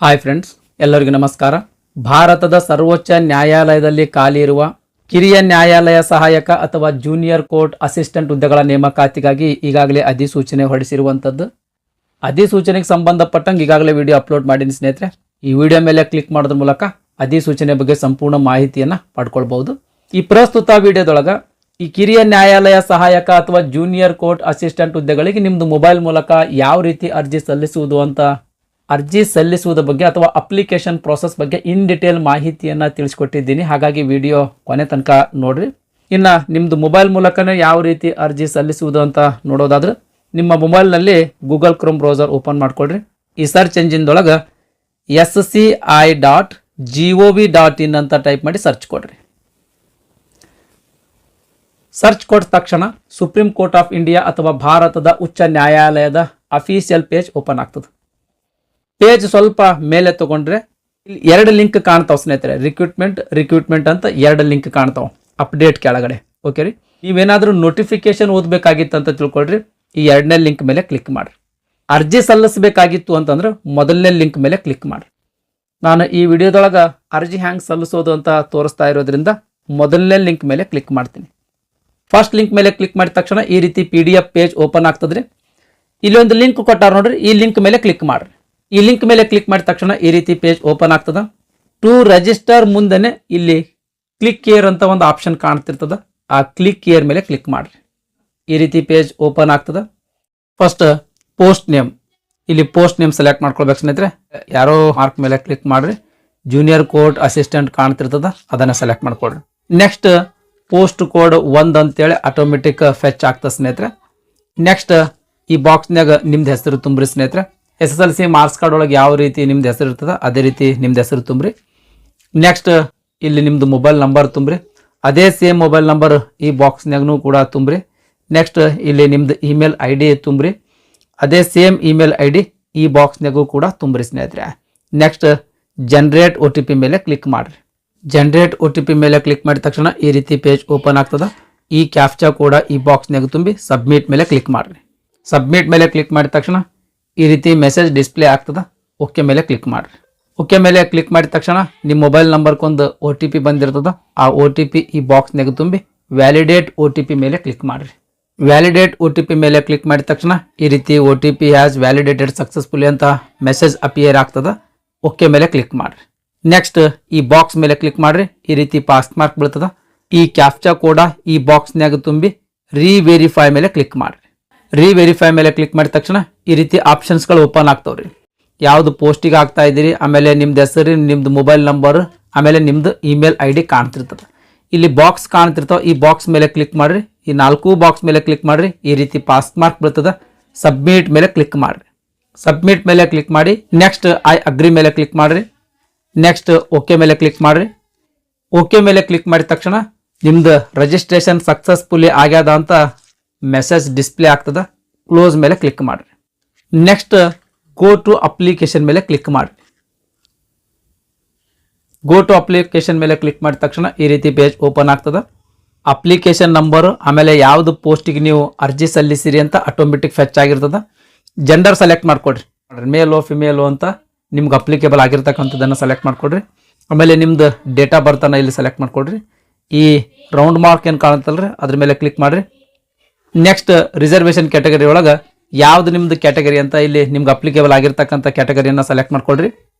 Hi friends, ಎಲ್ಲರಿಗೂ ನಮಸ್ಕಾರ. ಭಾರತದ ಸರ್ವೋಚ್ಚ ನ್ಯಾಯಾಲಯದಲ್ಲಿ ಖಾಲಿ ಇರುವ ಕಿರಿಯ ನ್ಯಾಯಾಲಯ ಸಹಾಯಕ ಅಥವಾ ಜೂನಿಯರ್ ಕೋರ್ಟ್ ಅಸಿಸ್ಟೆಂಟ್ ಹುದ್ದೆಗಳ ನೇಮಕಾತಿಗಾಗಿ ಈಗಾಗಲೇ ಅಧಿಸೂಚನೆ ಹೊರಡಿಸಿರುವಂಥದ್ದು. ಅಧಿಸೂಚನೆಗೆ ಸಂಬಂಧಪಟ್ಟಂಗೆ ಈಗಾಗಲೇ ವಿಡಿಯೋ ಅಪ್ಲೋಡ್ ಮಾಡೀನಿ ಸ್ನೇಹಿತರೆ. ಈ ವಿಡಿಯೋ ಮೇಲೆ ಕ್ಲಿಕ್ ಮಾಡೋದ್ರ ಮೂಲಕ ಅಧಿಸೂಚನೆ ಬಗ್ಗೆ ಸಂಪೂರ್ಣ ಮಾಹಿತಿಯನ್ನು ಪಡ್ಕೊಳ್ಬಹುದು. ಈ ಪ್ರಸ್ತುತ ವಿಡಿಯೋದೊಳಗೆ ಈ ಕಿರಿಯ ನ್ಯಾಯಾಲಯ ಸಹಾಯಕ ಅಥವಾ ಜೂನಿಯರ್ ಕೋರ್ಟ್ ಅಸಿಸ್ಟೆಂಟ್ ಹುದ್ದೆಗಳಿಗೆ ನಿಮ್ಮದು ಮೊಬೈಲ್ ಮೂಲಕ ಯಾವ ರೀತಿ ಅರ್ಜಿ ಸಲ್ಲಿಸುವುದರ ಬಗ್ಗೆ ಅಥವಾ ಅಪ್ಲಿಕೇಶನ್ ಪ್ರೋಸೆಸ್ ಬಗ್ಗೆ ಇನ್ ಡಿಟೇಲ್ ಮಾಹಿತಿಯನ್ನು ತಿಳಿಸ್ಕೊಟ್ಟಿದ್ದೀನಿ. ಹಾಗಾಗಿ ವಿಡಿಯೋ ಕೊನೆ ತನಕ ನೋಡ್ರಿ. ಇನ್ನು ನಿಮ್ಮದು ಮೊಬೈಲ್ ಮೂಲಕನೇ ಯಾವ ರೀತಿ ಅರ್ಜಿ ಸಲ್ಲಿಸುವುದು ಅಂತ ನೋಡೋದಾದ್ರೆ ನಿಮ್ಮ ಮೊಬೈಲ್ನಲ್ಲಿ ಗೂಗಲ್ ಕ್ರೋಮ್ ಬ್ರೌಸರ್ ಓಪನ್ ಮಾಡ್ಕೊಳ್ರಿ. ಈ ಸರ್ಚ್ ಎಂಜಿನ್ದೊಳಗೆ sci.gov.in ಅಂತ ಟೈಪ್ ಮಾಡಿ ಸರ್ಚ್ ಕೊಡ್ರಿ. ಸರ್ಚ್ ಕೊಟ್ಟ ತಕ್ಷಣ ಸುಪ್ರೀಂ ಕೋರ್ಟ್ ಆಫ್ ಇಂಡಿಯಾ ಅಥವಾ ಭಾರತದ ಉಚ್ಚ ನ್ಯಾಯಾಲಯದ ಅಫಿಷಿಯಲ್ ಪೇಜ್ ಓಪನ್ ಆಗ್ತದೆ. ಪೇಜ್ ಸ್ವಲ್ಪ ಮೇಲೆ ತಗೊಂಡ್ರೆ ಇಲ್ಲಿ ಎರಡು ಲಿಂಕ್ ಕಾಣ್ತಾವೆ ಸ್ನೇಹಿತರೆ. ರಿಕ್ರೂಟ್ಮೆಂಟ್ ಅಂತ ಎರಡು ಲಿಂಕ್ ಕಾಣ್ತಾವೆ ಅಪ್ಡೇಟ್ ಕೆಳಗಡೆ. ಓಕೆ ರೀ, ನೀವೇನಾದರೂ ನೋಟಿಫಿಕೇಶನ್ ಓದಬೇಕಾಗಿತ್ತು ಅಂತ ತಿಳ್ಕೊಳ್ರಿ, ಈ ಎರಡನೇ ಲಿಂಕ್ ಮೇಲೆ ಕ್ಲಿಕ್ ಮಾಡಿರಿ. ಅರ್ಜಿ ಸಲ್ಲಿಸಬೇಕಾಗಿತ್ತು ಅಂತಂದ್ರೆ ಮೊದಲನೇ ಲಿಂಕ್ ಮೇಲೆ ಕ್ಲಿಕ್ ಮಾಡಿರಿ. ನಾನು ಈ ವಿಡಿಯೋದೊಳಗೆ ಅರ್ಜಿ ಹ್ಯಾಂಗೆ ಸಲ್ಲಿಸೋದು ಅಂತ ತೋರಿಸ್ತಾ ಇರೋದ್ರಿಂದ ಮೊದಲನೇ ಲಿಂಕ್ ಮೇಲೆ ಕ್ಲಿಕ್ ಮಾಡ್ತೀನಿ. ಫಸ್ಟ್ ಲಿಂಕ್ ಮೇಲೆ ಕ್ಲಿಕ್ ಮಾಡಿದ ತಕ್ಷಣ ಈ ರೀತಿ PDF ಪೇಜ್ ಓಪನ್ ಆಗ್ತದ್ರಿ. ಇಲ್ಲಿ ಒಂದು ಲಿಂಕ್ ಕೊಟ್ಟಾರ ನೋಡ್ರಿ, ಈ ಲಿಂಕ್ ಮೇಲೆ ಕ್ಲಿಕ್ ಮಾಡ್ರಿ. ಈ ಲಿಂಕ್ ಮೇಲೆ ಕ್ಲಿಕ್ ಮಾಡಿದ ತಕ್ಷಣ ಈ ರೀತಿ ಪೇಜ್ ಓಪನ್ ಆಗ್ತದ. ಟು ರಿಜಿಸ್ಟರ್ ಮುಂದೆನೆ ಇಲ್ಲಿ ಕ್ಲಿಕ್ ಹಿಯರ್ ಅಂತ ಒಂದು ಆಪ್ಷನ್ ಕಾಣ್ತಿರ್ತದ. ಆ ಕ್ಲಿಕ್ ಹಿಯರ್ ಮೇಲೆ ಕ್ಲಿಕ್ ಮಾಡ್ರಿ. ಈ ರೀತಿ ಪೇಜ್ ಓಪನ್ ಆಗ್ತದ. ಫಸ್ಟ್ ಪೋಸ್ಟ್ ನೇಮ್, ಇಲ್ಲಿ ಪೋಸ್ಟ್ ನೇಮ್ ಸೆಲೆಕ್ಟ್ ಮಾಡ್ಕೊಳ್ಬೇಕು ಸ್ನೇಹಿತರೆ. ಯಾರೋ ಮಾರ್ಕ್ ಮೇಲೆ ಕ್ಲಿಕ್ ಮಾಡ್ರಿ. ಜೂನಿಯರ್ ಕೋರ್ಟ್ ಅಸಿಸ್ಟೆಂಟ್ ಕಾಣ್ತಿರ್ತದ, ಅದನ್ನ ಸೆಲೆಕ್ಟ್ ಮಾಡ್ಕೊಳ್ರಿ. ನೆಕ್ಸ್ಟ್ ಪೋಸ್ಟ್ ಕೋಡ್ 1 ಅಂತೇಳಿ ಆಟೋಮೆಟಿಕ್ ಫೆಚ್ ಆಗ್ತದೆ ಸ್ನೇಹಿತರೆ. ನೆಕ್ಸ್ಟ್ ಈ ಬಾಕ್ಸ್ನಾಗ ನಿಮ್ದು ಹೆಸರು ತುಂಬ್ರಿ ಸ್ನೇಹಿತರೆ. SSLC ಮಾರ್ಕ್ಸ್ ಕಾರ್ಡ್ ಒಳಗೆ ಯಾವ ರೀತಿ ನಿಮ್ದು ಹೆಸರು ಇರ್ತದೆ ಅದೇ ರೀತಿ ನಿಮ್ದು ಹೆಸರು ತುಂಬ್ರಿ. ನೆಕ್ಸ್ಟ್ ಇಲ್ಲಿ ನಿಮ್ದು ಮೊಬೈಲ್ ನಂಬರ್ ತುಂಬ್ರಿ. ಅದೇ ಸೇಮ್ ಮೊಬೈಲ್ ನಂಬರ್ ಈ ಬಾಕ್ಸ್ನಾಗೂ ಕೂಡ ತುಂಬ್ರಿ. ನೆಕ್ಸ್ಟ್ ಇಲ್ಲಿ ನಿಮ್ದು ಇಮೇಲ್ ID ತುಂಬ್ರಿ. ಅದೇ ಸೇಮ್ ಇಮೇಲ್ ID ಈ ಬಾಕ್ಸ್ನಾಗೂ ಕೂಡ ತುಂಬ್ರಿ ಸ್ನೇಹಿತರೆ. ನೆಕ್ಸ್ಟ್ ಜನರೇಟ್ OTP ಮೇಲೆ ಕ್ಲಿಕ್ ಮಾಡ್ರಿ. ಜನರೇಟ್ OTP ಮೇಲೆ ಕ್ಲಿಕ್ ಮಾಡಿದ ತಕ್ಷಣ ಈ ರೀತಿ ಪೇಜ್ ಓಪನ್ ಆಗ್ತದ. ಈ ಕ್ಯಾಪ್ಚಾ ಕೂಡ ಈ ಬಾಕ್ಸ್ನಾಗ ತುಂಬಿ ಸಬ್ಮಿಟ್ ಮೇಲೆ ಕ್ಲಿಕ್ ಮಾಡ್ರಿ. ಸಬ್ಮಿಟ್ ಮೇಲೆ ಕ್ಲಿಕ್ ಮಾಡಿದ ತಕ್ಷಣ ಈ ರೀತಿ ಮೆಸೇಜ್ ಡಿಸ್ಪ್ಲೇ ಆಗ್ತದ. ಓಕೆ ಮೇಲೆ ಕ್ಲಿಕ್ ಮಾಡ್ರಿ. ಓಕೆ ಮೇಲೆ ಕ್ಲಿಕ್ ಮಾಡಿದ ತಕ್ಷಣ ನಿಮ್ಮ ಮೊಬೈಲ್ ನಂಬರ್ಕೊಂದು OTP ಬಂದಿರ್ತದ. ಆ OTP ಈ ಬಾಕ್ಸ್ನಾಗ ತುಂಬಿ ವ್ಯಾಲಿಡೇಟ್ OTP ಮೇಲೆ ಕ್ಲಿಕ್ ಮಾಡ್ರಿ. ವ್ಯಾಲಿಡೇಟ್ OTP ಮೇಲೆ ಕ್ಲಿಕ್ ಮಾಡಿದ ತಕ್ಷಣ ಈ ರೀತಿ OTP ಹ್ಯಾಸ್ ವ್ಯಾಲಿಡೇಟೆಡ್ ಸಕ್ಸಸ್ಫುಲಿ ಅಂತ ಮೆಸೇಜ್ ಅಪಿಯರ್ ಆಗ್ತದ. ಓಕೆ ಮೇಲೆ ಕ್ಲಿಕ್ ಮಾಡ್ರಿ. ನೆಕ್ಸ್ಟ್ ಈ ಬಾಕ್ಸ್ ಮೇಲೆ ಕ್ಲಿಕ್ ಮಾಡ್ರಿ. ಈ ರೀತಿ ಪಾಸ್ ಮಾರ್ಕ್ ಬೀಳ್ತದ. ಈ ಕ್ಯಾಪ್ಚಾ ಕೂಡ ಈ ಬಾಕ್ಸ್ನಾಗ ತುಂಬಿ ರೀವೆರಿಫೈ ಮೇಲೆ ಕ್ಲಿಕ್ ಮಾಡ್ರಿ. ರೀವೆರಿಫೈ ಮೇಲೆ ಕ್ಲಿಕ್ ಮಾಡಿದ ತಕ್ಷಣ ಈ ರೀತಿ ಆಪ್ಷನ್ಸ್ಗಳು ಓಪನ್ ಆಗ್ತಾವ್ರಿ. ಯಾವುದು ಪೋಸ್ಟಿಗೆ ಆಗ್ತಾ ಇದ್ದೀರಿ, ಆಮೇಲೆ ನಿಮ್ದು ಹೆಸರು, ನಿಮ್ದು ಮೊಬೈಲ್ ನಂಬರ್, ಆಮೇಲೆ ನಿಮ್ದು ಇಮೇಲ್ ID ಕಾಣ್ತಿರ್ತದೆ. ಇಲ್ಲಿ ಬಾಕ್ಸ್ ಕಾಣ್ತಿರ್ತಾವ, ಈ ಬಾಕ್ಸ್ ಮೇಲೆ ಕ್ಲಿಕ್ ಮಾಡ್ರಿ. ಈ 4 ಬಾಕ್ಸ್ ಮೇಲೆ ಕ್ಲಿಕ್ ಮಾಡ್ರಿ. ಈ ರೀತಿ ಪಾಸ್ ಮಾರ್ಕ್ ಬೀಳ್ತದ. ಸಬ್ಮಿಟ್ ಮೇಲೆ ಕ್ಲಿಕ್ ಮಾಡ್ರಿ. ಸಬ್ಮಿಟ್ ಮೇಲೆ ಕ್ಲಿಕ್ ಮಾಡಿ ನೆಕ್ಸ್ಟ್ ಐ ಅಗ್ರಿ ಮೇಲೆ ಕ್ಲಿಕ್ ಮಾಡ್ರಿ. ನೆಕ್ಸ್ಟ್ ಓಕೆ ಮೇಲೆ ಕ್ಲಿಕ್ ಮಾಡ್ರಿ. ಓಕೆ ಮೇಲೆ ಕ್ಲಿಕ್ ಮಾಡಿದ ತಕ್ಷಣ ನಿಮ್ದು ರಿಜಿಸ್ಟ್ರೇಷನ್ ಸಕ್ಸಸ್ಫುಲಿ ಆಗ್ಯದ ಅಂತ ಮೆಸೇಜ್ ಡಿಸ್ಪ್ಲೇ ಆಗ್ತದ. ಕ್ಲೋಸ್ ಮೇಲೆ ಕ್ಲಿಕ್ ಮಾಡ್ರಿ. ನೆಕ್ಸ್ಟ್ ಗೋ ಟು ಅಪ್ಲಿಕೇಶನ್ ಮೇಲೆ ಕ್ಲಿಕ್ ಮಾಡ್ರಿ. ಗೋ ಟು ಅಪ್ಲಿಕೇಶನ್ ಮೇಲೆ ಕ್ಲಿಕ್ ಮಾಡಿದ ತಕ್ಷಣ ಈ ರೀತಿ ಪೇಜ್ ಓಪನ್ ಆಗ್ತದ. ಅಪ್ಲಿಕೇಶನ್ ನಂಬರು, ಆಮೇಲೆ ಯಾವುದು ಪೋಸ್ಟಿಗೆ ನೀವು ಅರ್ಜಿ ಸಲ್ಲಿಸಿರಿ ಅಂತ ಆಟೋಮೆಟಿಕ್ ಫೆಚ್ ಆಗಿರ್ತದ. ಜೆಂಡರ್ ಸೆಲೆಕ್ಟ್ ಮಾಡ್ಕೊಡ್ರಿ. ಮೇಲೋ ಫಿಮೇಲೋ ಅಂತ ನಿಮ್ಗೆ ಅಪ್ಲಿಕೇಬಲ್ ಆಗಿರ್ತಕ್ಕಂಥದ್ದನ್ನು ಸೆಲೆಕ್ಟ್ ಮಾಡ್ಕೊಡ್ರಿ. ಆಮೇಲೆ ನಿಮ್ದು ಡೇಟ್ ಆಫ್ ಬರ್ತನ ಇಲ್ಲಿ ಸೆಲೆಕ್ಟ್ ಮಾಡ್ಕೊಡ್ರಿ. ಈ ರೌಂಡ್ ಮಾರ್ಕ್ ಏನು ಕಾಣುತ್ತಲ್ರಿ ಅದ್ರ ಮೇಲೆ ಕ್ಲಿಕ್ ಮಾಡ್ರಿ. ನೆಕ್ಸ್ಟ್ ರಿಸರ್ವೇಷನ್ ಕ್ಯಾಟಗರಿ ಒಳಗೆ ಯಾವ್ದು ನಿಮ್ದು ಕ್ಯಾಟಗರಿ ಅಂತ ಇಲ್ಲಿ ನಿಮ್ಗೆ ಅಪ್ಲಿಕೇಬಲ್ ಆಗಿರ್ತಕ್ಕಂಥ ಕ್ಯಾಟಗರಿಯನ್ನು ಸೆಲೆಕ್ಟ್ ಮಾಡ್ಕೊಳ್ರಿ.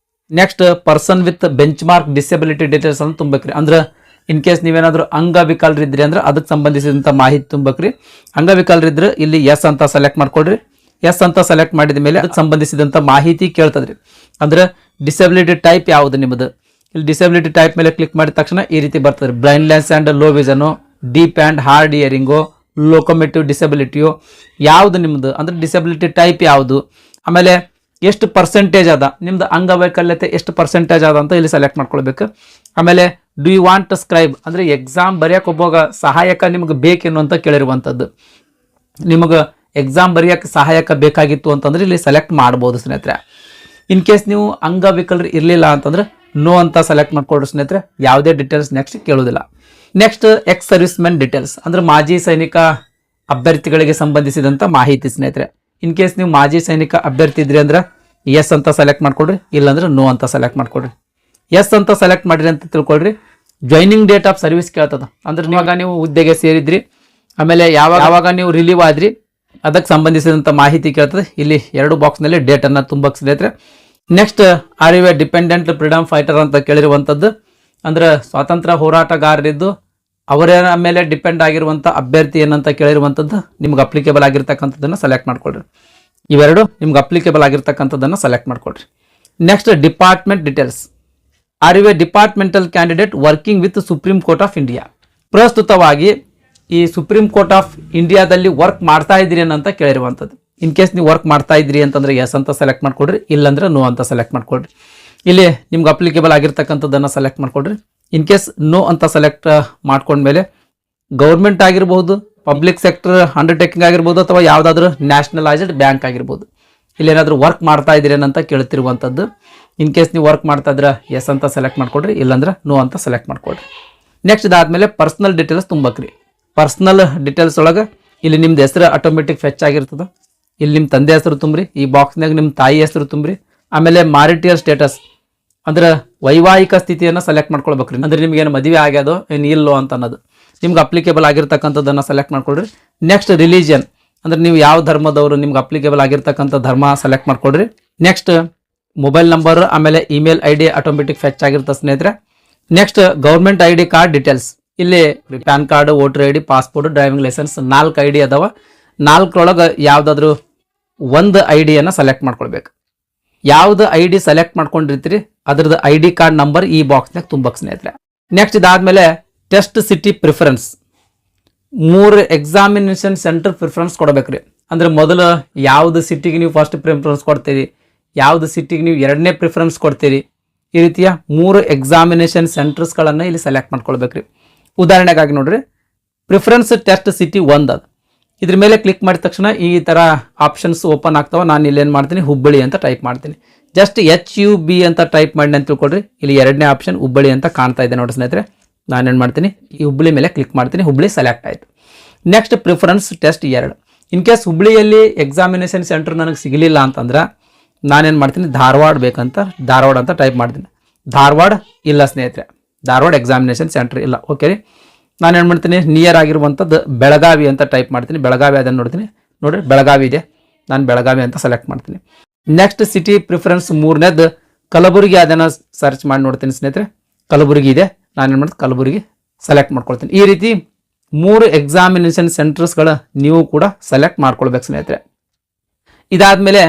Next person with bench mark disability details ಅಂತ ತುಂಬಬೇಕ್ರಿ. ಅಂದ್ರೆ ಇನ್ ಕೇಸ್ ನೀವೇನಾದರೂ ಅಂಗವಿಕಲರಿದ್ರಿ ಅಂದ್ರೆ ಅದಕ್ಕೆ ಸಂಬಂಧಿಸಿದಂಥ ಮಾಹಿತಿ ತುಂಬಬೇಕ್ರಿ. ಅಂಗವಿಕಲರಿದ್ರೆ ಇಲ್ಲಿ ಎಸ್ ಅಂತ ಸೆಲೆಕ್ಟ್ ಮಾಡ್ಕೊಳ್ರಿ. ಎಸ್ ಅಂತ ಸೆಲೆಕ್ಟ್ ಮಾಡಿದ ಮೇಲೆ ಅದಕ್ಕೆ ಸಂಬಂಧಿಸಿದಂಥ ಮಾಹಿತಿ ಕೇಳ್ತದ್ರಿ. ಅಂದ್ರೆ ಡಿಸೆಬಿಲಿಟಿ ಟೈಪ್ ಯಾವುದು ನಿಮ್ಮದು. ಇಲ್ಲಿ ಡಿಸೆಬಿಲಿಟಿ ಟೈಪ್ ಮೇಲೆ ಕ್ಲಿಕ್ ಮಾಡಿದ ತಕ್ಷಣ ಈ ರೀತಿ ಬರ್ತದೆ. Blindness and low vision, deaf and hard hearing, locomotive ಡಿಸೆಬಿಲಿಟಿಯು, ಯಾವುದು ನಿಮ್ಮದು ಅಂದ್ರೆ ಡಿಸೆಬಿಲಿಟಿ ಟೈಪ್ ಯಾವುದು, ಆಮೇಲೆ ಎಷ್ಟು ಪರ್ಸೆಂಟೇಜ್ ಅದ ನಿಮ್ದು ಅಂಗವೈಕಲ್ಯತೆ ಎಷ್ಟು ಪರ್ಸೆಂಟೇಜ್ ಅದ ಅಂತ ಇಲ್ಲಿ ಸೆಲೆಕ್ಟ್ ಮಾಡ್ಕೊಳ್ಬೇಕು. ಆಮೇಲೆ do you want to scribe ಅಂದ್ರೆ ಎಕ್ಸಾಮ್ ಬರೆಯೋಕೆ ಒಬ್ಬ ಸಹಾಯಕ ನಿಮ್ಗೆ ಬೇಕೇನು ಅಂತ ಕೇಳಿರುವಂಥದ್ದು. ನಿಮಗೆ ಎಕ್ಸಾಮ್ ಬರೆಯೋಕೆ ಸಹಾಯಕ ಬೇಕಾಗಿತ್ತು ಅಂತಂದ್ರೆ ಇಲ್ಲಿ ಸೆಲೆಕ್ಟ್ ಮಾಡ್ಬೋದು ಸ್ನೇಹಿತರೆ. ಇನ್ ಕೇಸ್ ನೀವು ಅಂಗವಿಕಲರು ಇರಲಿಲ್ಲ ಅಂತಂದ್ರೆ ನೋ ಅಂತ ಸೆಲೆಕ್ಟ್ ಮಾಡ್ಕೊಳ್ರಿ ಸ್ನೇಹಿತರೆ. ಯಾವುದೇ ಡೀಟೇಲ್ಸ್ ನೆಕ್ಸ್ಟ್ ಕೇಳೋದಿಲ್ಲ. Next ex service men details ಅಂದ್ರೆ ಮಾಜಿ ಸೈನಿಕ ಅಭ್ಯರ್ಥಿಗಳಿಗೆ ಸಂಬಂಧಿಸಿದಂಥ ಮಾಹಿತಿ ಸ್ನೇಹಿತರೆ. ಇನ್ ಕೇಸ್ ನೀವು ಮಾಜಿ ಸೈನಿಕ ಅಭ್ಯರ್ಥಿ ಇದ್ರಿ ಅಂದ್ರೆ ಎಸ್ ಅಂತ ಸೆಲೆಕ್ಟ್ ಮಾಡ್ಕೊಡ್ರಿ, ಇಲ್ಲಾಂದ್ರೆ ನೋ ಅಂತ ಸೆಲೆಕ್ಟ್ ಮಾಡ್ಕೊಡ್ರಿ. ಎಸ್ ಅಂತ ಸೆಲೆಕ್ಟ್ ಮಾಡಿರಿ ಅಂತ ತಿಳ್ಕೊಳ್ರಿ. ಜಾಯ್ನಿಂಗ್ ಡೇಟ್ ಆಫ್ ಸರ್ವಿಸ್ ಕೇಳ್ತದ, ಅಂದ್ರೆ ನೀವು ಹುದ್ದೆಗೆ ಸೇರಿದ್ರಿ, ಆಮೇಲೆ ಯಾವಾಗ ನೀವು ರಿಲೀವ್ ಆದ್ರಿ ಅದಕ್ಕೆ ಸಂಬಂಧಿಸಿದಂಥ ಮಾಹಿತಿ ಕೇಳ್ತದೆ. ಇಲ್ಲಿ 2 ಬಾಕ್ಸ್ನಲ್ಲಿ ಡೇಟನ್ನು ತುಂಬಕ್ಕೆ ಸ್ನೇಹಿತರೆ. Next are you a dependent freedom fighter ಅಂತ ಕೇಳಿರುವಂಥದ್ದು, ಅಂದ್ರೆ ಸ್ವಾತಂತ್ರ್ಯ ಹೋರಾಟಗಾರರಿದ್ದು ಅವರ ಮೇಲೆ ಡಿಪೆಂಡ್ ಆಗಿರುವಂಥ ಅಭ್ಯರ್ಥಿ ಏನಂತ ಕೇಳಿರುವಂಥದ್ದು, ನಿಮ್ಗೆ ಅಪ್ಲಿಕೇಬಲ್ ಆಗಿರ್ತಕ್ಕಂಥದ್ದನ್ನು ಸೆಲೆಕ್ಟ್ ಮಾಡ್ಕೊಳ್ರಿ. ಇವೆರಡು ನಿಮ್ಗೆ ಅಪ್ಲಿಕೇಬಲ್ ಆಗಿರ್ತಕ್ಕಂಥದ್ದನ್ನು ಸೆಲೆಕ್ಟ್ ಮಾಡ್ಕೊಳ್ರಿ. Next department details. Are you a departmental candidate working with supreme court of India. ಪ್ರಸ್ತುತವಾಗಿ ಈ ಸುಪ್ರೀಂ ಕೋರ್ಟ್ ಆಫ್ ಇಂಡಿಯಾದಲ್ಲಿ ವರ್ಕ್ ಮಾಡ್ತಾ ಇದ್ದೀರಿ ಅಂತ ಕೇಳಿರುವಂಥದ್ದು. ಇನ್ ಕೇಸ್ ನೀವು ವರ್ಕ್ ಮಾಡ್ತಾ ಇದ್ರಿ ಅಂತಂದ್ರೆ ಎಸ್ ಅಂತ ಸೆಲೆಕ್ಟ್ ಮಾಡ್ಕೊಡ್ರಿ, ಇಲ್ಲಾಂದ್ರೆ ನೋ ಅಂತ ಸೆಲೆಕ್ಟ್ ಮಾಡ್ಕೊಡ್ರಿ. ಇಲ್ಲಿ ನಿಮ್ಗೆ ಅಪ್ಲಿಕೇಬಲ್ ಆಗಿರ್ತಕ್ಕಂಥದ್ದನ್ನು ಸೆಲೆಕ್ಟ್ ಮಾಡ್ಕೊಡ್ರಿ. ಇನ್ ಕೇಸ್ ನೋ ಅಂತ ಸೆಲೆಕ್ಟ್ ಮಾಡ್ಕೊಂಡ್ಮೇಲೆ ಗೌರ್ಮೆಂಟ್ ಆಗಿರ್ಬೋದು, ಪಬ್ಲಿಕ್ ಸೆಕ್ಟರ್ ಅಂಡರ್ಟೇಕಿಂಗ್ ಆಗಿರ್ಬೋದು, ಅಥವಾ ಯಾವುದಾದ್ರೂ ನ್ಯಾಷನಲೈಸ್ಡ್ ಬ್ಯಾಂಕ್ ಆಗಿರ್ಬೋದು, ಇಲ್ಲಿ ಏನಾದರೂ ವರ್ಕ್ ಮಾಡ್ತಾ ಇದ್ದೀರಿ ಅಂತ ಕೇಳ್ತಿರುವಂಥದ್ದು. ಇನ್ ಕೇಸ್ ನೀವು ವರ್ಕ್ ಮಾಡ್ತಾ ಇದ್ರೆ ಎಸ್ ಅಂತ ಸೆಲೆಕ್ಟ್ ಮಾಡ್ಕೊಡ್ರಿ, ಇಲ್ಲಾಂದ್ರೆ ನೋ ಅಂತ ಸೆಲೆಕ್ಟ್ ಮಾಡ್ಕೊಡ್ರಿ. ನೆಕ್ಸ್ಟ್ ಇದಾದ್ಮೇಲೆ ಪರ್ಸನಲ್ ಡೀಟೇಲ್ಸ್ ತುಂಬಕ್ರಿ. ಪರ್ಸನಲ್ ಡೀಟೇಲ್ಸ್ ಒಳಗೆ ಇಲ್ಲಿ ನಿಮ್ದು ಹೆಸರು ಆಟೋಮೆಟಿಕ್ ಫೆಚ್ ಆಗಿರ್ತದೆ. ಇಲ್ಲಿ ನಿಮ್ಮ ತಂದೆ ಹೆಸರು ತುಂಬ್ರಿ, ಈ ಬಾಕ್ಸ್ನಾಗ ನಿಮ್ಮ ತಾಯಿ ಹೆಸರು ತುಂಬ್ರಿ. ಆಮೇಲೆ ಮಾರಿಟಿಯಲ್ ಸ್ಟೇಟಸ್ ಅಂದ್ರೆ ವೈವಾಹಿಕ ಸ್ಥಿತಿಯನ್ನು ಸೆಲೆಕ್ಟ್ ಮಾಡ್ಕೊಳ್ಬೇಕ್ರಿ. ಅಂದ್ರೆ ನಿಮ್ಗೇನು ಮದುವೆ ಆಗ್ಯಾದೋ ಏನು ಇಲ್ಲೋ ಅಂತ ಅನ್ನೋದು ನಿಮ್ಗೆ ಅಪ್ಲಿಕೇಬಲ್ ಆಗಿರ್ತಕ್ಕಂಥದ್ದನ್ನು ಸೆಲೆಕ್ಟ್ ಮಾಡ್ಕೊಳ್ರಿ. ನೆಕ್ಸ್ಟ್ ರಿಲಿಜಿಯನ್ ಅಂದ್ರೆ ನೀವು ಯಾವ ಧರ್ಮದವರು, ನಿಮ್ಗೆ ಅಪ್ಲಿಕೇಬಲ್ ಆಗಿರ್ತಕ್ಕಂಥ ಧರ್ಮ ಸೆಲೆಕ್ಟ್ ಮಾಡ್ಕೊಡ್ರಿ. ನೆಕ್ಸ್ಟ್ ಮೊಬೈಲ್ ನಂಬರ್ ಆಮೇಲೆ ಇಮೇಲ್ ID ಆಟೋಮೆಟಿಕ್ ಫೆಚ್ ಆಗಿರ್ತದೆ ಸ್ನೇಹಿತರೆ. Next government ID card details. ಇಲ್ಲಿ PAN card, voter ID, passport, driving licence 4 ID ಅದಾವ. 4ರೊಳಗೆ ಯಾವುದಾದ್ರೂ ಒಂದು IDಯನ್ನು ಸೆಲೆಕ್ಟ್ ಮಾಡ್ಕೊಳ್ಬೇಕು. ಯಾವ್ದು ID ಸೆಲೆಕ್ಟ್ ಮಾಡ್ಕೊಂಡಿರ್ತೀರಿ ಅದ್ರದ್ದು ID ಕಾರ್ಡ್ ನಂಬರ್ ಈ ಬಾಕ್ಸ್ನಾಗ ತುಂಬಕ್ಕೆ ಸ್ನೇಹಿತರೆ. ನೆಕ್ಸ್ಟ್ ಇದಾದ್ಮೇಲೆ test city preference. 3 examination centre preference ಕೊಡಬೇಕ್ರಿ. ಅಂದ್ರೆ ಮೊದಲು ಯಾವ್ದು ಸಿಟಿಗೆ ನೀವು ಫಸ್ಟ್ ಪ್ರಿಫರೆನ್ಸ್ ಕೊಡ್ತೀರಿ, ಯಾವ್ದು ಸಿಟಿಗೆ ನೀವು 2ನೇ ಪ್ರಿಫರೆನ್ಸ್ ಕೊಡ್ತೀರಿ, ಈ ರೀತಿಯ 3 ಎಕ್ಸಾಮಿನೇಷನ್ ಸೆಂಟರ್ಸ್ಗಳನ್ನು ಇಲ್ಲಿ ಸೆಲೆಕ್ಟ್ ಮಾಡ್ಕೊಳ್ಬೇಕ್ರಿ. ಉದಾಹರಣೆಗಾಗಿ ನೋಡ್ರಿ, ಪ್ರಿಫರೆನ್ಸ್ ಟೆಸ್ಟ್ ಸಿಟಿ 1 ಅದು. ಇದ್ರ ಮೇಲೆ ಕ್ಲಿಕ್ ಮಾಡಿದ ತಕ್ಷಣ ಈ ಥರ ಆಪ್ಷನ್ಸ್ ಓಪನ್ ಆಗ್ತಾವ. ನಾನು ಇಲ್ಲಿ ಏನು ಮಾಡ್ತೀನಿ, ಹುಬ್ಬಳ್ಳಿ ಅಂತ ಟೈಪ್ ಮಾಡ್ತೀನಿ. ಜಸ್ಟ್ HUB ಅಂತ ಟೈಪ್ ಮಾಡಿ ಅಂತ ತಿಳ್ಕೊಡ್ರಿ. ಇಲ್ಲಿ 2ನೇ ಆಪ್ಷನ್ ಹುಬ್ಬಳ್ಳಿ ಅಂತ ಕಾಣ್ತಾ ಇದೆ ನೋಡಿ ಸ್ನೇಹಿತರೆ. ನಾನೇನು ಮಾಡ್ತೀನಿ, ಈ ಹುಬ್ಬಳ್ಳಿ ಮೇಲೆ ಕ್ಲಿಕ್ ಮಾಡ್ತೀನಿ. ಹುಬ್ಬಳ್ಳಿ ಸೆಲೆಕ್ಟ್ ಆಯಿತು. Next preference test 2. In case ಹುಬ್ಬಳ್ಳಿಯಲ್ಲಿ ಎಕ್ಸಾಮಿನೇಷನ್ ಸೆಂಟರ್ ನನಗೆ ಸಿಗಲಿಲ್ಲ ಅಂತಂದ್ರೆ ನಾನೇನು ಮಾಡ್ತೀನಿ, ಧಾರವಾಡ ಬೇಕಂತ ಧಾರವಾಡ ಅಂತ ಟೈಪ್ ಮಾಡ್ತೀನಿ. ಧಾರವಾಡ ಇಲ್ಲ ಸ್ನೇಹಿತರೆ, ಧಾರವಾಡ ಎಕ್ಸಾಮಿನೇಷನ್ ಸೆಂಟರ್ ಇಲ್ಲ. ಓಕೆ ರೀ, ನಾನೇನು ಮಾಡ್ತೀನಿ, ನಿಯರ್ ಆಗಿರುವಂಥದ್ದು ಬೆಳಗಾವಿ ಅಂತ ಟೈಪ್ ಮಾಡ್ತೀನಿ. ಬೆಳಗಾವಿ ಅದನ್ನು ನೋಡ್ತೀನಿ, ನೋಡಿರಿ ಬೆಳಗಾವಿ ಇದೆ, ನಾನು ಬೆಳಗಾವಿ ಅಂತ ಸೆಲೆಕ್ಟ್ ಮಾಡ್ತೀನಿ. ನೆಕ್ಸ್ಟ್ ಸಿಟಿ ಪ್ರಿಫರೆನ್ಸ್ 3ನೇದು ಕಲಬುರಗಿ, ಅದನ್ನು ಸರ್ಚ್ ಮಾಡಿ ನೋಡ್ತೀನಿ ಸ್ನೇಹಿತರೆ. ಕಲಬುರಗಿ ಇದೆ, ನಾನೇನು ಮಾಡ್ತೀನಿ ಕಲಬುರಗಿ ಸೆಲೆಕ್ಟ್ ಮಾಡ್ಕೊಳ್ತೀನಿ. ಈ ರೀತಿ 3 ಎಕ್ಸಾಮಿನೇಷನ್ ಸೆಂಟರ್ಸ್ಗಳ ನೀವು ಕೂಡ ಸೆಲೆಕ್ಟ್ ಮಾಡ್ಕೊಳ್ಬೇಕು ಸ್ನೇಹಿತರೆ. ಇದಾದ್ಮೇಲೆ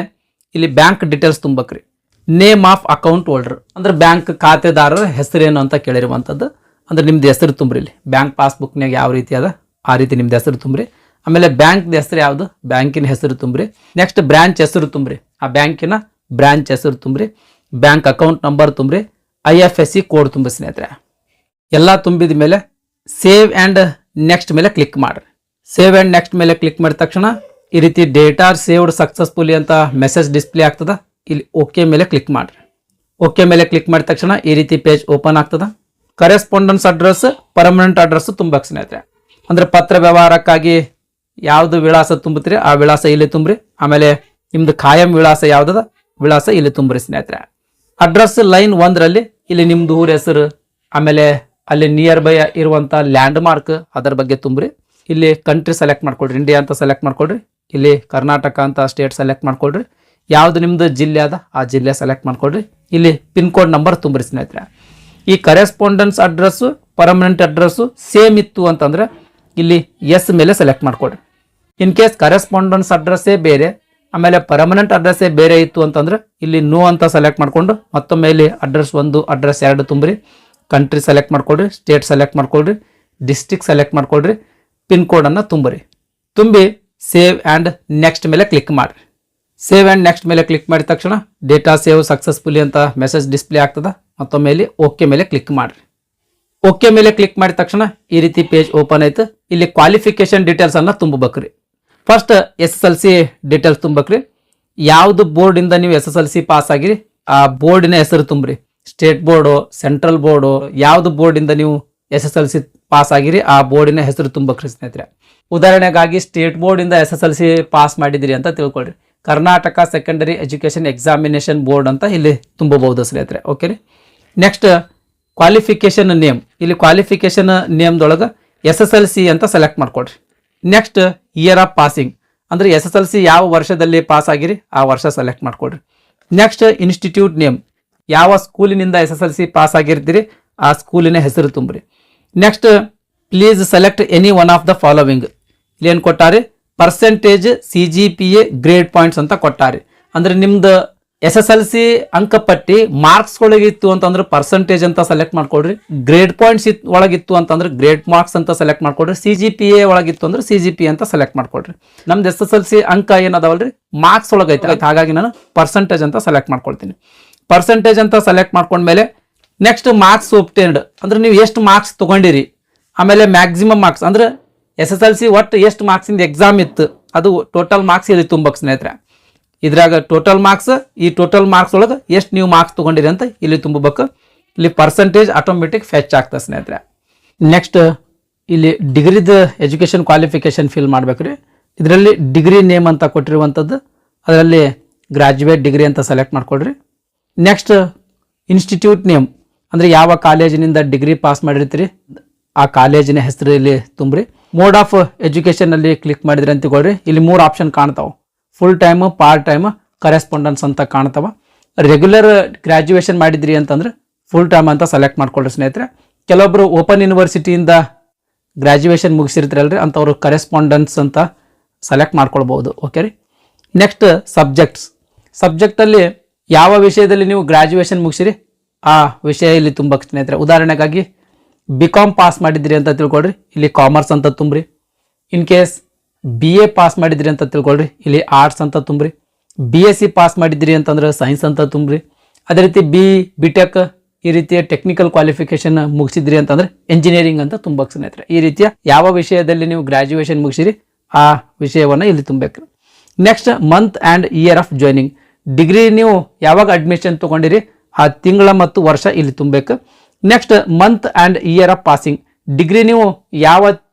ಇಲ್ಲಿ ಬ್ಯಾಂಕ್ ಡೀಟೇಲ್ಸ್ ತುಂಬಕ್ರಿ. ನೇಮ್ ಆಫ್ ಅಕೌಂಟ್ ಹೋಲ್ಡರ್ ಅಂದ್ರೆ ಬ್ಯಾಂಕ್ ಖಾತೆದಾರರ ಹೆಸರೇನು ಅಂತ ಕೇಳಿರುವಂಥದ್ದು. ಅಂದ್ರೆ ನಿಮ್ದು ಹೆಸರು ತುಂಬ್ರಿ. ಇಲ್ಲಿ ಬ್ಯಾಂಕ್ ಪಾಸ್ಬುಕ್ನಾಗ ಯಾವ ರೀತಿ ಅದ ಆ ರೀತಿ ನಿಮ್ದು ಹೆಸರು ತುಂಬ್ರಿ. ಆಮೇಲೆ ಬ್ಯಾಂಕ್ದ ಹೆಸರು ಯಾವುದು, ಬ್ಯಾಂಕಿನ ಹೆಸರು ತುಂಬ್ರಿ. ನೆಕ್ಸ್ಟ್ ಬ್ರಾಂಚ್ ಹೆಸರು ತುಂಬ್ರಿ, ಆ ಬ್ಯಾಂಕಿನ ಬ್ರಾಂಚ್ ಹೆಸರು ತುಂಬ್ರಿ. ಬ್ಯಾಂಕ್ ಅಕೌಂಟ್ ನಂಬರ್ ತುಂಬ್ರಿ. IFSC ಕೋಡ್ ತುಂಬಿ ಸ್ನೇಹಿತರೆ. ಎಲ್ಲ ತುಂಬಿದ ಮೇಲೆ ಸೇವ್ ಆ್ಯಂಡ್ ನೆಕ್ಸ್ಟ್ ಮೇಲೆ ಕ್ಲಿಕ್ ಮಾಡ್ರಿ. ಸೇವ್ ಆ್ಯಂಡ್ ನೆಕ್ಸ್ಟ್ ಮೇಲೆ ಕ್ಲಿಕ್ ಮಾಡಿದ ತಕ್ಷಣ ಈ ರೀತಿ ಡೇಟಾ ಸೇವ್ಡ್ ಸಕ್ಸಸ್ಫುಲಿ ಅಂತ ಮೆಸೇಜ್ ಡಿಸ್ಪ್ಲೇ ಆಗ್ತದ. ಇಲ್ಲಿ ಓಕೆ ಮೇಲೆ ಕ್ಲಿಕ್ ಮಾಡ್ರಿ. ಓಕೆ ಮೇಲೆ ಕ್ಲಿಕ್ ಮಾಡಿದ ತಕ್ಷಣ ಈ ರೀತಿ ಪೇಜ್ ಓಪನ್ ಆಗ್ತದ. ಕರೆಸ್ಪಾಂಡೆನ್ಸ್ ಅಡ್ರೆಸ್, ಪರ್ಮನೆಂಟ್ ಅಡ್ರೆಸ್ ತುಂಬಕ್ಕೆ ಸ್ನೇಹಿತರೆ. ಅಂದ್ರೆ ಪತ್ರ ವ್ಯವಹಾರಕ್ಕಾಗಿ ಯಾವ್ದು ವಿಳಾಸ ತುಂಬುತ್ತೀರಿ ಆ ವಿಳಾಸ ಇಲ್ಲಿ ತುಂಬ್ರಿ. ಆಮೇಲೆ ನಿಮ್ದು ಖಾಯಂ ವಿಳಾಸ ಯಾವ್ದದ ವಿಳಾಸ ಇಲ್ಲಿ ತುಂಬ್ರಿ ಸ್ನೇಹಿತರೆ. ಅಡ್ರೆಸ್ ಲೈನ್ 1ರಲ್ಲಿ ಇಲ್ಲಿ ನಿಮ್ದು ಊರ ಹೆಸರು, ಆಮೇಲೆ ಅಲ್ಲಿ ನಿಯರ್ ಬೈ ಇರುವಂಥ ಲ್ಯಾಂಡ್ ಮಾರ್ಕ್ ಅದರ ಬಗ್ಗೆ ತುಂಬ್ರಿ. ಇಲ್ಲಿ ಕಂಟ್ರಿ ಸೆಲೆಕ್ಟ್ ಮಾಡ್ಕೊಳ್ರಿ, ಇಂಡಿಯಾ ಅಂತ ಸೆಲೆಕ್ಟ್ ಮಾಡ್ಕೊಳ್ರಿ. ಇಲ್ಲಿ ಕರ್ನಾಟಕ ಅಂತ ಸ್ಟೇಟ್ ಸೆಲೆಕ್ಟ್ ಮಾಡ್ಕೊಳ್ರಿ. ಯಾವ್ದು ನಿಮ್ದು ಜಿಲ್ಲೆ ಅದ ಆ ಜಿಲ್ಲೆ ಸೆಲೆಕ್ಟ್ ಮಾಡ್ಕೊಳ್ರಿ. ಇಲ್ಲಿ ಪಿನ್ ಕೋಡ್ ನಂಬರ್ ತುಂಬ್ರಿ ಸ್ನೇಹಿತರೆ. ಈ correspondence address permanent address same ಇತ್ತು ಅಂತಂದ್ರೆ ಇಲ್ಲಿ ಎಸ್ ಮೇಲೆ ಸೆಲೆಕ್ಟ್ ಮಾಡ್ಕೊಳ್ರಿ. ಇನ್ ಕೇಸ್ ಕರೆಸ್ಪಾಂಡೆನ್ಸ್ ಅಡ್ರೆಸ್ಸೇ ಬೇರೆ ಆಮೇಲೆ ಪರ್ಮನೆಂಟ್ ಅಡ್ರೆಸ್ಸೇ ಬೇರೆ ಇತ್ತು ಅಂತಂದ್ರೆ ಇಲ್ಲಿ ನೋ ಅಂತ ಸೆಲೆಕ್ಟ್ ಮಾಡ್ಕೊಂಡು ಮತ್ತೊಮ್ಮೆ ಇಲ್ಲಿ ಅಡ್ರೆಸ್ 1 ಅಡ್ರೆಸ್ 2 ತುಂಬ್ರಿ. ಕಂಟ್ರಿ ಸೆಲೆಕ್ಟ್ ಮಾಡ್ಕೊಳ್ರಿ, ಸ್ಟೇಟ್ ಸೆಲೆಕ್ಟ್ ಮಾಡ್ಕೊಳ್ರಿ, ಡಿಸ್ಟ್ರಿಕ್ಟ್ ಸೆಲೆಕ್ಟ್ ಮಾಡ್ಕೊಳ್ರಿ, ಪಿನ್ ಕೋಡನ್ನು ತುಂಬ್ರಿ. ತುಂಬಿ ಸೇವ್ ಆ್ಯಂಡ್ ನೆಕ್ಸ್ಟ್ ಮೇಲೆ ಕ್ಲಿಕ್ ಮಾಡಿರಿ. ಸೇವ್ ಆ್ಯಂಡ್ ನೆಕ್ಸ್ಟ್ ಮೇಲೆ ಕ್ಲಿಕ್ ಮಾಡಿದ ತಕ್ಷಣ ಡೇಟಾ ಸೇವ್ ಸಕ್ಸಸ್ಫುಲಿ ಅಂತ ಮೆಸೇಜ್ ಡಿಸ್ಪ್ಲೇ ಆಗ್ತದೆ. ಮತ್ತೊಮ್ಮೆ ಇಲ್ಲಿ ಓಕೆ ಮೇಲೆ ಕ್ಲಿಕ್ ಮಾಡಿರಿ. ಓಕೆ ಮೇಲೆ ಕ್ಲಿಕ್ ಮಾಡಿದ ತಕ್ಷಣ ಈ ರೀತಿ ಪೇಜ್ ಓಪನ್ ಆಯ್ತು. ಇಲ್ಲಿ ಕ್ವಾಲಿಫಿಕೇಶನ್ ಡೀಟೇಲ್ಸ್ ಅನ್ನ ತುಂಬಬೇಕ್ರಿ. ಫಸ್ಟ್ SSLC ಡೀಟೇಲ್ಸ್ ತುಂಬಕ್ರಿ. ಯಾವ್ದು ಬೋರ್ಡಿಂದ ನೀವು SSLC ಪಾಸ್ ಆಗಿರಿ ಆ ಬೋರ್ಡಿನ ಹೆಸರು ತುಂಬ್ರಿ. ಸ್ಟೇಟ್ ಬೋರ್ಡು, ಸೆಂಟ್ರಲ್ ಬೋರ್ಡು, ಯಾವ್ದು ಬೋರ್ಡಿಂದ ನೀವು SSLC ಪಾಸ್ ಆಗಿರಿ ಆ ಬೋರ್ಡಿನ ಹೆಸರು ತುಂಬಕ್ರಿ ಸ್ನೇಹಿತರೆ. ಉದಾಹರಣೆಗಾಗಿ ಸ್ಟೇಟ್ ಬೋರ್ಡಿಂದ SSLC ಪಾಸ್ ಮಾಡಿದಿರಿ ಅಂತ ತಿಳ್ಕೊಳ್ರಿ. Karnataka secondary education examination board ಅಂತ ಇಲ್ಲಿ ತುಂಬಬಹುದು ಸ್ನೇಹಿತರೆ. ಓಕೆ ರೀ. ನೆಕ್ಸ್ಟ್ ಕ್ವಾಲಿಫಿಕೇಷನ್ ನೇಮ್, ಇಲ್ಲಿ ಕ್ವಾಲಿಫಿಕೇಷನ್ ನೇಮ್ದೊಳಗೆ SSLC ಅಂತ ಸೆಲೆಕ್ಟ್ ಮಾಡ್ಕೊಡ್ರಿ. ನೆಕ್ಸ್ಟ್ ಇಯರ್ ಆಫ್ ಪಾಸಿಂಗ್, ಅಂದರೆ SSLC ಯಾವ ವರ್ಷದಲ್ಲಿ ಪಾಸ್ ಆಗಿರಿ ಆ ವರ್ಷ ಸೆಲೆಕ್ಟ್ ಮಾಡ್ಕೊಡ್ರಿ. ನೆಕ್ಸ್ಟ್ ಇನ್ಸ್ಟಿಟ್ಯೂಟ್ ನೇಮ್, ಯಾವ ಸ್ಕೂಲಿನಿಂದ SSLC ಪಾಸ್ ಆಗಿರ್ತೀರಿ ಆ ಸ್ಕೂಲಿನ ಹೆಸರು ತುಂಬ್ರಿ. Next please select any one of the following, ಇಲ್ಲಿ ಏನು ಕೊಟ್ಟಾರಿ, ಪರ್ಸೆಂಟೇಜ್ CGPA ಗ್ರೇಡ್ ಪಾಯಿಂಟ್ಸ್ ಅಂತ ಕೊಟ್ಟಾರಿ. ಅಂದ್ರೆ ನಿಮ್ದು SSLC ಅಂಕಪಟ್ಟಿ ಮಾರ್ಕ್ಸ್ ಒಳಗಿತ್ತು ಅಂತಂದ್ರೆ ಪರ್ಸೆಂಟೇಜ್ ಅಂತ ಸೆಲೆಕ್ಟ್ ಮಾಡ್ಕೊಡ್ರಿ, ಗ್ರೇಡ್ ಪಾಯಿಂಟ್ಸ್ ಒಳಗಿತ್ತು ಅಂತಂದ್ರೆ ಗ್ರೇಡ್ ಮಾರ್ಕ್ಸ್ ಅಂತ ಸೆಲೆಕ್ಟ್ ಮಾಡ್ಕೊಡ್ರಿ, CGPA ಒಳಗಿತ್ತು ಅಂದ್ರೆ CGPA ಅಂತ ಸೆಲೆಕ್ಟ್ ಮಾಡ್ಕೊಡ್ರಿ. ನಮ್ದು SSLC ಅಂಕ ಏನದಾವಲ್ರಿ ಮಾರ್ಕ್ಸ್ ಒಳಗೈತೆ, ಹಾಗಾಗಿ ನಾನು ಪರ್ಸೆಂಟೇಜ್ ಅಂತ ಸೆಲೆಕ್ಟ್ ಮಾಡ್ಕೊಳ್ತೀನಿ. ಪರ್ಸೆಂಟೇಜ್ ಅಂತ ಸೆಲೆಕ್ಟ್ ಮಾಡ್ಕೊಂಡ್ಮೇಲೆ ನೆಕ್ಸ್ಟ್ ಮಾರ್ಕ್ಸ್ ಒಬ್ಟೇನ್ಡ್, ಅಂದ್ರೆ ನೀವು ಎಷ್ಟು ಮಾರ್ಕ್ಸ್ ತಗೊಂಡಿರಿ, ಆಮೇಲೆ ಮ್ಯಾಕ್ಸಿಮಮ್ ಮಾರ್ಕ್ಸ್ ಅಂದ್ರೆ SSLC ಒಟ್ಟು ಎಷ್ಟು ಮಾರ್ಕ್ಸಿಂದ ಎಕ್ಸಾಮ್ ಇತ್ತು ಅದು ಟೋಟಲ್ ಮಾರ್ಕ್ಸ್ ಇಲ್ಲಿ ತುಂಬಕ್ಕೆ ಸ್ನೇಹಿತರೆ. ಇದ್ರಾಗ ಟೋಟಲ್ ಮಾರ್ಕ್ಸ್, ಈ ಟೋಟಲ್ ಮಾರ್ಕ್ಸ್ ಒಳಗೆ ಎಷ್ಟು ನೀವು ಮಾರ್ಕ್ಸ್ ತೊಗೊಂಡಿರಿ ಅಂತ ಇಲ್ಲಿ ತುಂಬಬೇಕು. ಇಲ್ಲಿ ಪರ್ಸೆಂಟೇಜ್ ಆಟೋಮೆಟಿಕ್ ಫೆಚ್ ಆಗ್ತದೆ ಸ್ನೇಹಿತರೆ. ನೆಕ್ಸ್ಟ್ ಇಲ್ಲಿ ಡಿಗ್ರಿದ ಎಜುಕೇಷನ್ ಕ್ವಾಲಿಫಿಕೇಷನ್ ಫಿಲ್ ಮಾಡ್ಬೇಕ್ರಿ. ಇದರಲ್ಲಿ ಡಿಗ್ರಿ ನೇಮ್ ಅಂತ ಕೊಟ್ಟಿರುವಂಥದ್ದು, ಅದರಲ್ಲಿ ಗ್ರಾಜ್ಯುಯೇಟ್ ಡಿಗ್ರಿ ಅಂತ ಸೆಲೆಕ್ಟ್ ಮಾಡ್ಕೊಡ್ರಿ. ನೆಕ್ಸ್ಟ್ ಇನ್ಸ್ಟಿಟ್ಯೂಟ್ ನೇಮ್, ಅಂದರೆ ಯಾವ ಕಾಲೇಜಿನಿಂದ ಡಿಗ್ರಿ ಪಾಸ್ ಮಾಡಿರ್ತೀರಿ ಆ ಕಾಲೇಜಿನ ಹೆಸರು ಇಲ್ಲಿ ತುಂಬ್ರಿ. ಮೋಡ್ ಆಫ್ ಎಜುಕೇಷನ್ ಅಲ್ಲಿ ಕ್ಲಿಕ್ ಮಾಡಿದ್ರೆ ಅಂತ ತಗೊಳ್ರಿ, ಇಲ್ಲಿ 3 ಆಪ್ಷನ್ ಕಾಣ್ತಾವೆ, full time, part time, correspondence ಅಂತ ಕಾಣ್ತಾವ. ರೆಗ್ಯುಲರ್ ಗ್ರಾಜ್ಯುಯೇಷನ್ ಮಾಡಿದ್ರಿ ಅಂತಂದ್ರೆ ಫುಲ್ ಟೈಮ್ ಅಂತ ಸೆಲೆಕ್ಟ್ ಮಾಡ್ಕೊಳ್ರಿ ಸ್ನೇಹಿತರೆ. ಕೆಲವೊಬ್ರು ಓಪನ್ ಯೂನಿವರ್ಸಿಟಿಯಿಂದ ಗ್ರಾಜ್ಯುಯೇಷನ್ ಮುಗಿಸಿರ್ತೀರಲ್ರಿ ಅಂಥವ್ರು ಕರೆಸ್ಪಾಂಡೆನ್ಸ್ ಅಂತ ಸೆಲೆಕ್ಟ್ ಮಾಡ್ಕೊಳ್ಬಹುದು. ಓಕೆ ರೀ. ನೆಕ್ಸ್ಟ್ ಸಬ್ಜೆಕ್ಟಲ್ಲಿ ಯಾವ ವಿಷಯದಲ್ಲಿ ನೀವು ಗ್ರಾಜ್ಯುಯೇಷನ್ ಮುಗಿಸಿರಿ ಆ ವಿಷಯ ಇಲ್ಲಿ ತುಂಬಕ್ಕೆ ಸ್ನೇಹಿತರೆ. ಉದಾಹರಣೆಗಾಗಿ BCom ಪಾಸ್ ಮಾಡಿದ್ರಿ ಅಂತ ತಿಳ್ಕೊಳ್ರಿ, ಇಲ್ಲಿ ಕಾಮರ್ಸ್ ಅಂತ ತುಂಬ್ರಿ. ಇನ್ ಕೇಸ್ BA ಪಾಸ್ ಮಾಡಿದ್ರಿ ಅಂತ ತಿಳ್ಕೊಳ್ರಿ, ಇಲ್ಲಿ ಆರ್ಟ್ಸ್ ಅಂತ ತುಂಬ್ರಿ. BSc ಪಾಸ್ ಮಾಡಿದ್ರಿ ಅಂತಂದ್ರೆ ಸೈನ್ಸ್ ಅಂತ ತುಂಬ್ರಿ. ಅದೇ ರೀತಿ BTech ಈ ರೀತಿಯ ಟೆಕ್ನಿಕಲ್ ಕ್ವಾಲಿಫಿಕೇಶನ್ ಮುಗಿಸಿದ್ರಿ ಅಂತಂದ್ರೆ ಎಂಜಿನಿಯರಿಂಗ್ ಅಂತ ತುಂಬಕ್ಕೆ ಸ್ನೇಹಿತರೆ. ಈ ರೀತಿಯ ಯಾವ ವಿಷಯದಲ್ಲಿ ನೀವು ಗ್ರಾಜ್ಯುಯೇಷನ್ ಮುಗಿಸಿರಿ ಆ ವಿಷಯವನ್ನು ಇಲ್ಲಿ ತುಂಬಬೇಕು. Next month and year of joining, degree ನೀವು ಯಾವಾಗ ಅಡ್ಮಿಷನ್ ತೊಗೊಂಡಿರಿ ಆ ತಿಂಗಳ ಮತ್ತು ವರ್ಷ ಇಲ್ಲಿ ತುಂಬಬೇಕು. Next month and year of passing, degree ನೀವು ಯಾವ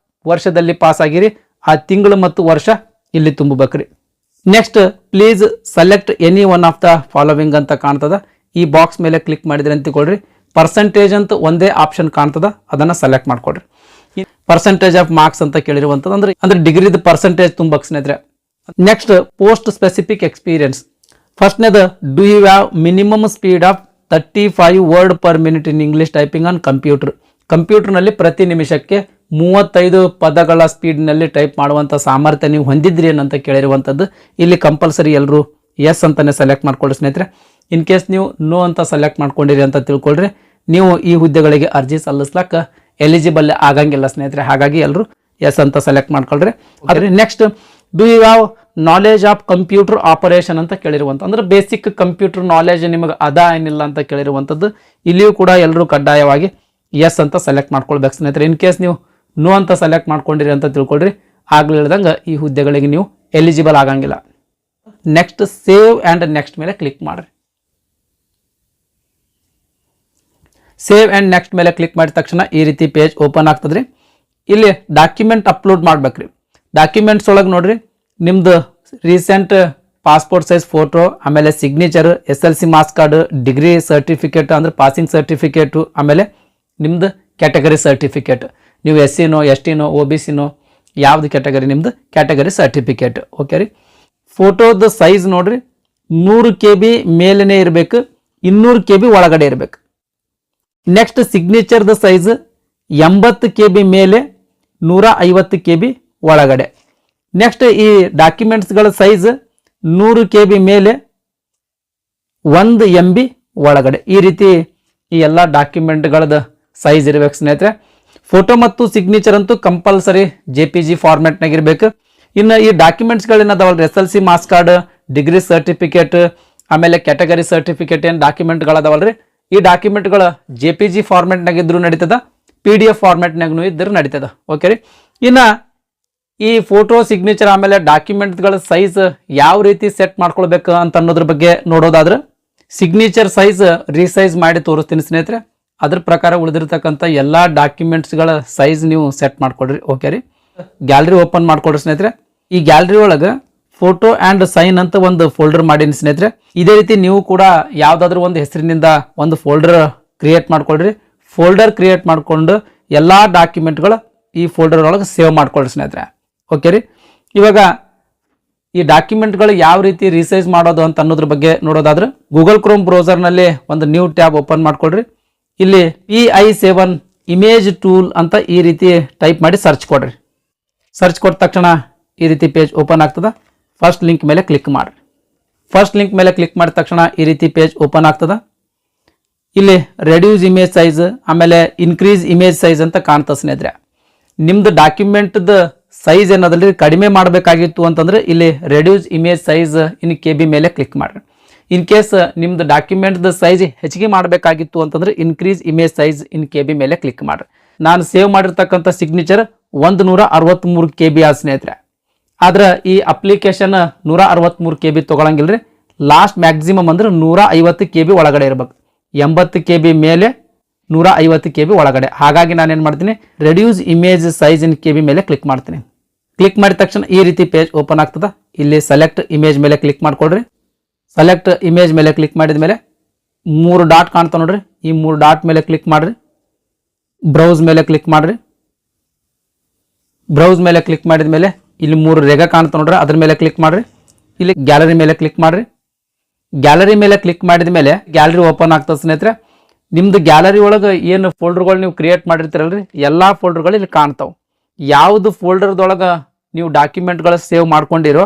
ವರ್ಷದಲ್ಲಿ ಪಾಸ್ ಆಗಿರಿ ಆ ತಿಂಗಳು ಮತ್ತು ವರ್ಷ ಇಲ್ಲಿ ತುಂಬಬೇಕ್ರಿ. Next please select any one of the following ಅಂತ ಕಾಣ್ತದ, ಈ ಬಾಕ್ಸ್ ಮೇಲೆ ಕ್ಲಿಕ್ ಮಾಡಿದ್ರೆ ಅಂತ ತಿಳ್ಕೊಳ್ರಿ. ಪರ್ಸೆಂಟೇಜ್ ಅಂತ ಒಂದೇ ಆಪ್ಷನ್ ಕಾಣ್ತದ, ಅದನ್ನು ಸೆಲೆಕ್ಟ್ ಮಾಡ್ಕೊಡ್ರಿ. ಪರ್ಸೆಂಟೇಜ್ ಆಫ್ ಮಾರ್ಕ್ಸ್ ಅಂತ ಕೇಳಿರುವಂಥದ್ದು ಅಂದ್ರೆ ಡಿಗ್ರಿದ ಪರ್ಸೆಂಟೇಜ್ ತುಂಬಕ್ಕೆ ಸ್ನೇಹಿತರೆ. ನೆಕ್ಸ್ಟ್ ಪೋಸ್ಟ್ ಸ್ಪೆಸಿಫಿಕ್ ಎಕ್ಸ್ಪೀರಿಯನ್ಸ್, ಫಸ್ಟ್ನೇದು do you have minimum speed of 35 word per minute in English typing on computer. ಕಂಪ್ಯೂಟರ್ನಲ್ಲಿ ಪ್ರತಿ ನಿಮಿಷಕ್ಕೆ 35 ಪದಗಳ ಸ್ಪೀಡ್ನಲ್ಲಿ ಟೈಪ್ ಮಾಡುವಂಥ ಸಾಮರ್ಥ್ಯ ನೀವು ಹೊಂದಿದ್ರಿ ಏನಂತ ಕೇಳಿರುವಂಥದ್ದು. ಇಲ್ಲಿ ಕಂಪಲ್ಸರಿ ಎಲ್ಲರೂ ಎಸ್ ಅಂತಾನೆ ಸೆಲೆಕ್ಟ್ ಮಾಡ್ಕೊಳ್ಳಿ ಸ್ನೇಹಿತರೆ. ಇನ್ ಕೇಸ್ ನೀವು ನೋ ಅಂತ ಸೆಲೆಕ್ಟ್ ಮಾಡ್ಕೊಂಡಿರಿ ಅಂತ ತಿಳ್ಕೊಳ್ರಿ, ನೀವು ಈ ಹುದ್ದೆಗಳಿಗೆ ಅರ್ಜಿ ಸಲ್ಲಿಸ್ಲಕ್ಕ ಎಲಿಜಿಬಲ್ ಆಗಂಗಿಲ್ಲ ಸ್ನೇಹಿತರೆ. ಹಾಗಾಗಿ ಎಲ್ಲರೂ ಎಸ್ ಅಂತ ಸೆಲೆಕ್ಟ್ ಮಾಡ್ಕೊಳ್ರಿ. ಆದರೆ next do you have knowledge of computer operation ಅಂತ ಕೇಳಿರುವಂಥ, ಅಂದ್ರೆ ಬೇಸಿಕ್ ಕಂಪ್ಯೂಟರ್ ನಾಲೆಜ್ ನಿಮಗೆ ಅದ ಏನಿಲ್ಲ ಅಂತ ಕೇಳಿರುವಂಥದ್ದು. ಇಲ್ಲಿಯೂ ಕೂಡ ಎಲ್ಲರೂ ಕಡ್ಡಾಯವಾಗಿ ಎಸ್ ಅಂತ ಸೆಲೆಕ್ಟ್ ಮಾಡ್ಕೊಳ್ಬೇಕು ಸ್ನೇಹಿತರೆ. ಇನ್ ಕೇಸ್ ನೀವು ನೋ ಅಂತ ಸೆಲೆಕ್ಟ್ ಮಾಡ್ಕೊಂಡಿರಿ ಅಂತ ತಿಳ್ಕೊಳ್ರಿ, ಆಗ್ಲಿ ಹೇಳ್ದಂಗೆ ಈ ಹುದ್ದೆಗಳಿಗೆ ನೀವು ಎಲಿಜಿಬಲ್ ಆಗಂಗಿಲ್ಲ. ನೆಕ್ಸ್ಟ್ ಸೇವ್ ಆ್ಯಂಡ್ ನೆಕ್ಸ್ಟ್ ಮೇಲೆ ಕ್ಲಿಕ್ ಮಾಡ್ರಿ. ಸೇವ್ ಆ್ಯಂಡ್ ನೆಕ್ಸ್ಟ್ ಮೇಲೆ ಕ್ಲಿಕ್ ಮಾಡಿದ ತಕ್ಷಣ ಈ ರೀತಿ ಪೇಜ್ ಓಪನ್ ಆಗ್ತದ್ರಿ. ಇಲ್ಲಿ ಡಾಕ್ಯುಮೆಂಟ್ ಅಪ್ಲೋಡ್ ಮಾಡ್ಬೇಕ್ರಿ. ಡಾಕ್ಯುಮೆಂಟ್ಸ್ ಒಳಗೆ ನೋಡ್ರಿ, ನಿಮ್ದು ರೀಸೆಂಟ್ ಪಾಸ್ಪೋರ್ಟ್ ಸೈಜ್ ಫೋಟೋ, ಆಮೇಲೆ signature, SLC marks card, degree certificate ಅಂದ್ರೆ ಪಾಸಿಂಗ್ ಸರ್ಟಿಫಿಕೇಟು, ಆಮೇಲೆ ನಿಮ್ದು ಕ್ಯಾಟಗರಿ ಸರ್ಟಿಫಿಕೇಟ್, ನೀವು SC-ನೋ ST-ನೋ OBC-ನೋ ಯಾವ್ದು ಕ್ಯಾಟಗರಿ ನಿಮ್ದು ಕ್ಯಾಟಗರಿ ಸರ್ಟಿಫಿಕೇಟ್. ಓಕೆ ರೀ. ಫೋಟೋದ ಸೈಜ್ ನೋಡ್ರಿ 100 KB ಮೇಲೇ ಇರಬೇಕು, 200 KB ಒಳಗಡೆ ಇರಬೇಕು. ನೆಕ್ಸ್ಟ್ ಸಿಗ್ನೇಚರ್ದ ಸೈಜ್ 80 KB ಮೇಲೆ, 150 KB ಒಳಗಡೆ. ನೆಕ್ಸ್ಟ್ ಈ ಡಾಕ್ಯುಮೆಂಟ್ಸ್ಗಳ ಸೈಜ್ 100 KB ಮೇಲೆ, 1 MB ಒಳಗಡೆ. ಈ ರೀತಿ ಈ ಎಲ್ಲ ಡಾಕ್ಯುಮೆಂಟ್ಗಳದ ಸೈಜ್ ಇರಬೇಕು ಸ್ನೇಹಿತರೆ. ಫೋಟೋ ಮತ್ತು ಸಿಗ್ನೇಚರ್ ಅಂತೂ ಕಂಪಲ್ಸರಿ JPG ಫಾರ್ಮ್ಯಾಟ್ನಾಗ ಇರಬೇಕು. ಇನ್ನು ಈ ಡಾಕ್ಯುಮೆಂಟ್ಸ್ಗಳೇನದಾವಲ್ರಿ SLC marks card, degree certificate, ಆಮೇಲೆ ಕ್ಯಾಟಗರಿ ಸರ್ಟಿಫಿಕೇಟ್ ಏನು ಡಾಕ್ಯುಮೆಂಟ್ಗಳದಾವಲ್ರಿ, ಈ ಡಾಕ್ಯುಮೆಂಟ್ಗಳ JPG ಫಾರ್ಮ್ಯಾಟ್ನಾಗ ಇದ್ರೂ ನಡೀತದ, PDF ಫಾರ್ಮ್ಯಾಟ್ನಾಗೂ ಇದ್ರೂ ನಡೀತದ. ಓಕೆ ರೀ. ಇನ್ನು ಈ ಫೋಟೋ ಸಿಗ್ನೇಚರ್ ಆಮೇಲೆ ಡಾಕ್ಯುಮೆಂಟ್ಗಳ ಸೈಜ್ ಯಾವ ರೀತಿ ಸೆಟ್ ಮಾಡ್ಕೊಳ್ಬೇಕು ಅಂತ ಅನ್ನೋದ್ರ ಬಗ್ಗೆ ನೋಡೋದಾದ್ರೆ, ಸಿಗ್ನೇಚರ್ ಸೈಜ್ ರೀಸೈಜ್ ಮಾಡಿ ತೋರಿಸ್ತೀನಿ ಸ್ನೇಹಿತರೆ. ಅದ್ರ ಪ್ರಕಾರ ಉಳಿದಿರ್ತಕ್ಕಂಥ ಎಲ್ಲ ಡಾಕ್ಯುಮೆಂಟ್ಸ್ಗಳ ಸೈಜ್ ನೀವು ಸೆಟ್ ಮಾಡ್ಕೊಡ್ರಿ. ಓಕೆ ರೀ. ಗ್ಯಾಲರಿ ಓಪನ್ ಮಾಡ್ಕೊಡ್ರಿ ಸ್ನೇಹಿತರೆ. ಈ ಗ್ಯಾಲರಿ ಒಳಗೆ ಫೋಟೋ ಆ್ಯಂಡ್ ಸೈನ್ ಅಂತ ಒಂದು ಫೋಲ್ಡರ್ ಮಾಡೀನಿ ಸ್ನೇಹಿತರೆ. ಇದೇ ರೀತಿ ನೀವು ಕೂಡ ಯಾವುದಾದ್ರೂ ಒಂದು ಹೆಸರಿನಿಂದ ಒಂದು ಫೋಲ್ಡರ್ ಕ್ರಿಯೇಟ್ ಮಾಡ್ಕೊಳ್ರಿ. ಫೋಲ್ಡರ್ ಕ್ರಿಯೇಟ್ ಮಾಡಿಕೊಂಡು ಎಲ್ಲ ಡಾಕ್ಯುಮೆಂಟ್ಗಳು ಈ ಫೋಲ್ಡರ್ ಒಳಗೆ ಸೇವ್ ಮಾಡ್ಕೊಳ್ರಿ ಸ್ನೇಹಿತರೆ. ಓಕೆ ರೀ. ಇವಾಗ ಈ ಡಾಕ್ಯುಮೆಂಟ್ಗಳು ಯಾವ ರೀತಿ ರಿಸೈಜ್ ಮಾಡೋದು ಅಂತ ಅನ್ನೋದ್ರ ಬಗ್ಗೆ ನೋಡೋದಾದ್ರೆ ಗೂಗಲ್ ಕ್ರೋಮ್ ಬ್ರೌಸರ್ನಲ್ಲಿ ಒಂದು ನ್ಯೂ ಟ್ಯಾಬ್ ಓಪನ್ ಮಾಡ್ಕೊಳ್ರಿ. ಇಲ್ಲಿ PI7 ಇಮೇಜ್ ಟೂಲ್ ಅಂತ ಈ ರೀತಿ ಟೈಪ್ ಮಾಡಿ ಸರ್ಚ್ ಕೊಡ್ರಿ. ಸರ್ಚ್ ಕೊಟ್ಟ ತಕ್ಷಣ ಈ ರೀತಿ ಪೇಜ್ ಓಪನ್ ಆಗ್ತದ. ಫಸ್ಟ್ ಲಿಂಕ್ ಮೇಲೆ ಕ್ಲಿಕ್ ಮಾಡ್ರಿ. ಫಸ್ಟ್ ಲಿಂಕ್ ಮೇಲೆ ಕ್ಲಿಕ್ ಮಾಡಿದ ತಕ್ಷಣ ಈ ರೀತಿ ಪೇಜ್ ಓಪನ್ ಆಗ್ತದ. ಇಲ್ಲಿ ರೆಡ್ಯೂಸ್ ಇಮೇಜ್ ಸೈಜ್ ಆಮೇಲೆ ಇನ್ಕ್ರೀಸ್ ಇಮೇಜ್ ಸೈಜ್ ಅಂತ ಕಾಣ್ತದೆ ಸ್ನೇಹಿತರೆ. ನಿಮ್ದು ಡಾಕ್ಯುಮೆಂಟ್ದ ಸೈಜ್ ಏನದಲ್ರಿ ಕಡಿಮೆ ಮಾಡಬೇಕಾಗಿತ್ತು ಅಂತಂದ್ರೆ ಇಲ್ಲಿ ರೆಡ್ಯೂಸ್ ಇಮೇಜ್ ಸೈಜ್ ಇನ್ KB ಮೇಲೆ ಕ್ಲಿಕ್ ಮಾಡ್ರಿ. ಇನ್ ಕೇಸ್ ನಿಮ್ದು ಡಾಕ್ಯುಮೆಂಟ್ದ ಸೈಜ್ ಹೆಚ್ಚಿಗೆ ಮಾಡಬೇಕಾಗಿತ್ತು ಅಂತಂದ್ರೆ ಇನ್ಕ್ರೀಸ್ ಇಮೇಜ್ ಸೈಜ್ ಇನ್ KB ಮೇಲೆ ಕ್ಲಿಕ್ ಮಾಡ್ರಿ. ನಾನು ಸೇವ್ ಮಾಡಿರ್ತಕ್ಕಂಥ ಸಿಗ್ನೇಚರ್ 163 KB ಆದ ಸ್ನೇಹಿತರೆ. ಆದ್ರೆ ಈ ಅಪ್ಲಿಕೇಶನ್ 163 KB ತಗೊಳಂಗಿಲ್ರಿ. ಲಾಸ್ಟ್ ಮ್ಯಾಕ್ಸಿಮಮ್ ಅಂದ್ರೆ 150 KB ಒಳಗಡೆ ಇರ್ಬೇಕು. 80 KB ಮೇಲೆ 150 KB ಒಳಗಡೆ. ಹಾಗಾಗಿ ನಾನು ಏನು ಮಾಡ್ತೀನಿ, ರೆಡ್ಯೂಸ್ ಇಮೇಜ್ ಸೈಜ್ ಇನ್ KB ಮೇಲೆ ಕ್ಲಿಕ್ ಮಾಡ್ತೀನಿ. ಕ್ಲಿಕ್ ಮಾಡಿದ ತಕ್ಷಣ ಈ ರೀತಿ ಪೇಜ್ ಓಪನ್ ಆಗ್ತದ. ಇಲ್ಲಿ ಸೆಲೆಕ್ಟ್ ಇಮೇಜ್ ಮೇಲೆ ಕ್ಲಿಕ್ ಮಾಡ್ಕೊಡ್ರಿ. ಸೆಲೆಕ್ಟ್ ಇಮೇಜ್ ಮೇಲೆ ಕ್ಲಿಕ್ ಮಾಡಿದ ಮೇಲೆ 3 ಡಾಟ್ ಕಾಣ್ತಾ ನೋಡ್ರಿ. ಈ 3 ಡಾಟ್ ಮೇಲೆ ಕ್ಲಿಕ್ ಮಾಡ್ರಿ. ಬ್ರೌಸ್ ಮೇಲೆ ಕ್ಲಿಕ್ ಮಾಡ್ರಿ. ಬ್ರೌಸ್ ಮೇಲೆ ಕ್ಲಿಕ್ ಮಾಡಿದ ಮೇಲೆ ಇಲ್ಲಿ 3 ರೇಖೆ ಕಾಣ್ತಾ ನೋಡ್ರಿ, ಅದ್ರ ಮೇಲೆ ಕ್ಲಿಕ್ ಮಾಡ್ರಿ. ಇಲ್ಲಿ ಗ್ಯಾಲರಿ ಮೇಲೆ ಕ್ಲಿಕ್ ಮಾಡ್ರಿ. ಗ್ಯಾಲರಿ ಮೇಲೆ ಕ್ಲಿಕ್ ಮಾಡಿದ ಮೇಲೆ ಗ್ಯಾಲರಿ ಓಪನ್ ಆಗ್ತದೆ ಸ್ನೇಹಿತರೆ. ನಿಮ್ದು ಗ್ಯಾಲರಿ ಒಳಗೆ ಏನು ಫೋಲ್ಡರ್ಗಳು ನೀವು ಕ್ರಿಯೇಟ್ ಮಾಡಿರ್ತೀರಲ್ರಿ, ಎಲ್ಲ ಫೋಲ್ಡರ್ಗಳು ಇಲ್ಲಿ ಕಾಣ್ತಾವೆ. ಯಾವುದು ಫೋಲ್ಡರ್ದೊಳಗೆ ನೀವು ಡಾಕ್ಯುಮೆಂಟ್ಗಳು ಸೇವ್ ಮಾಡ್ಕೊಂಡಿರೋ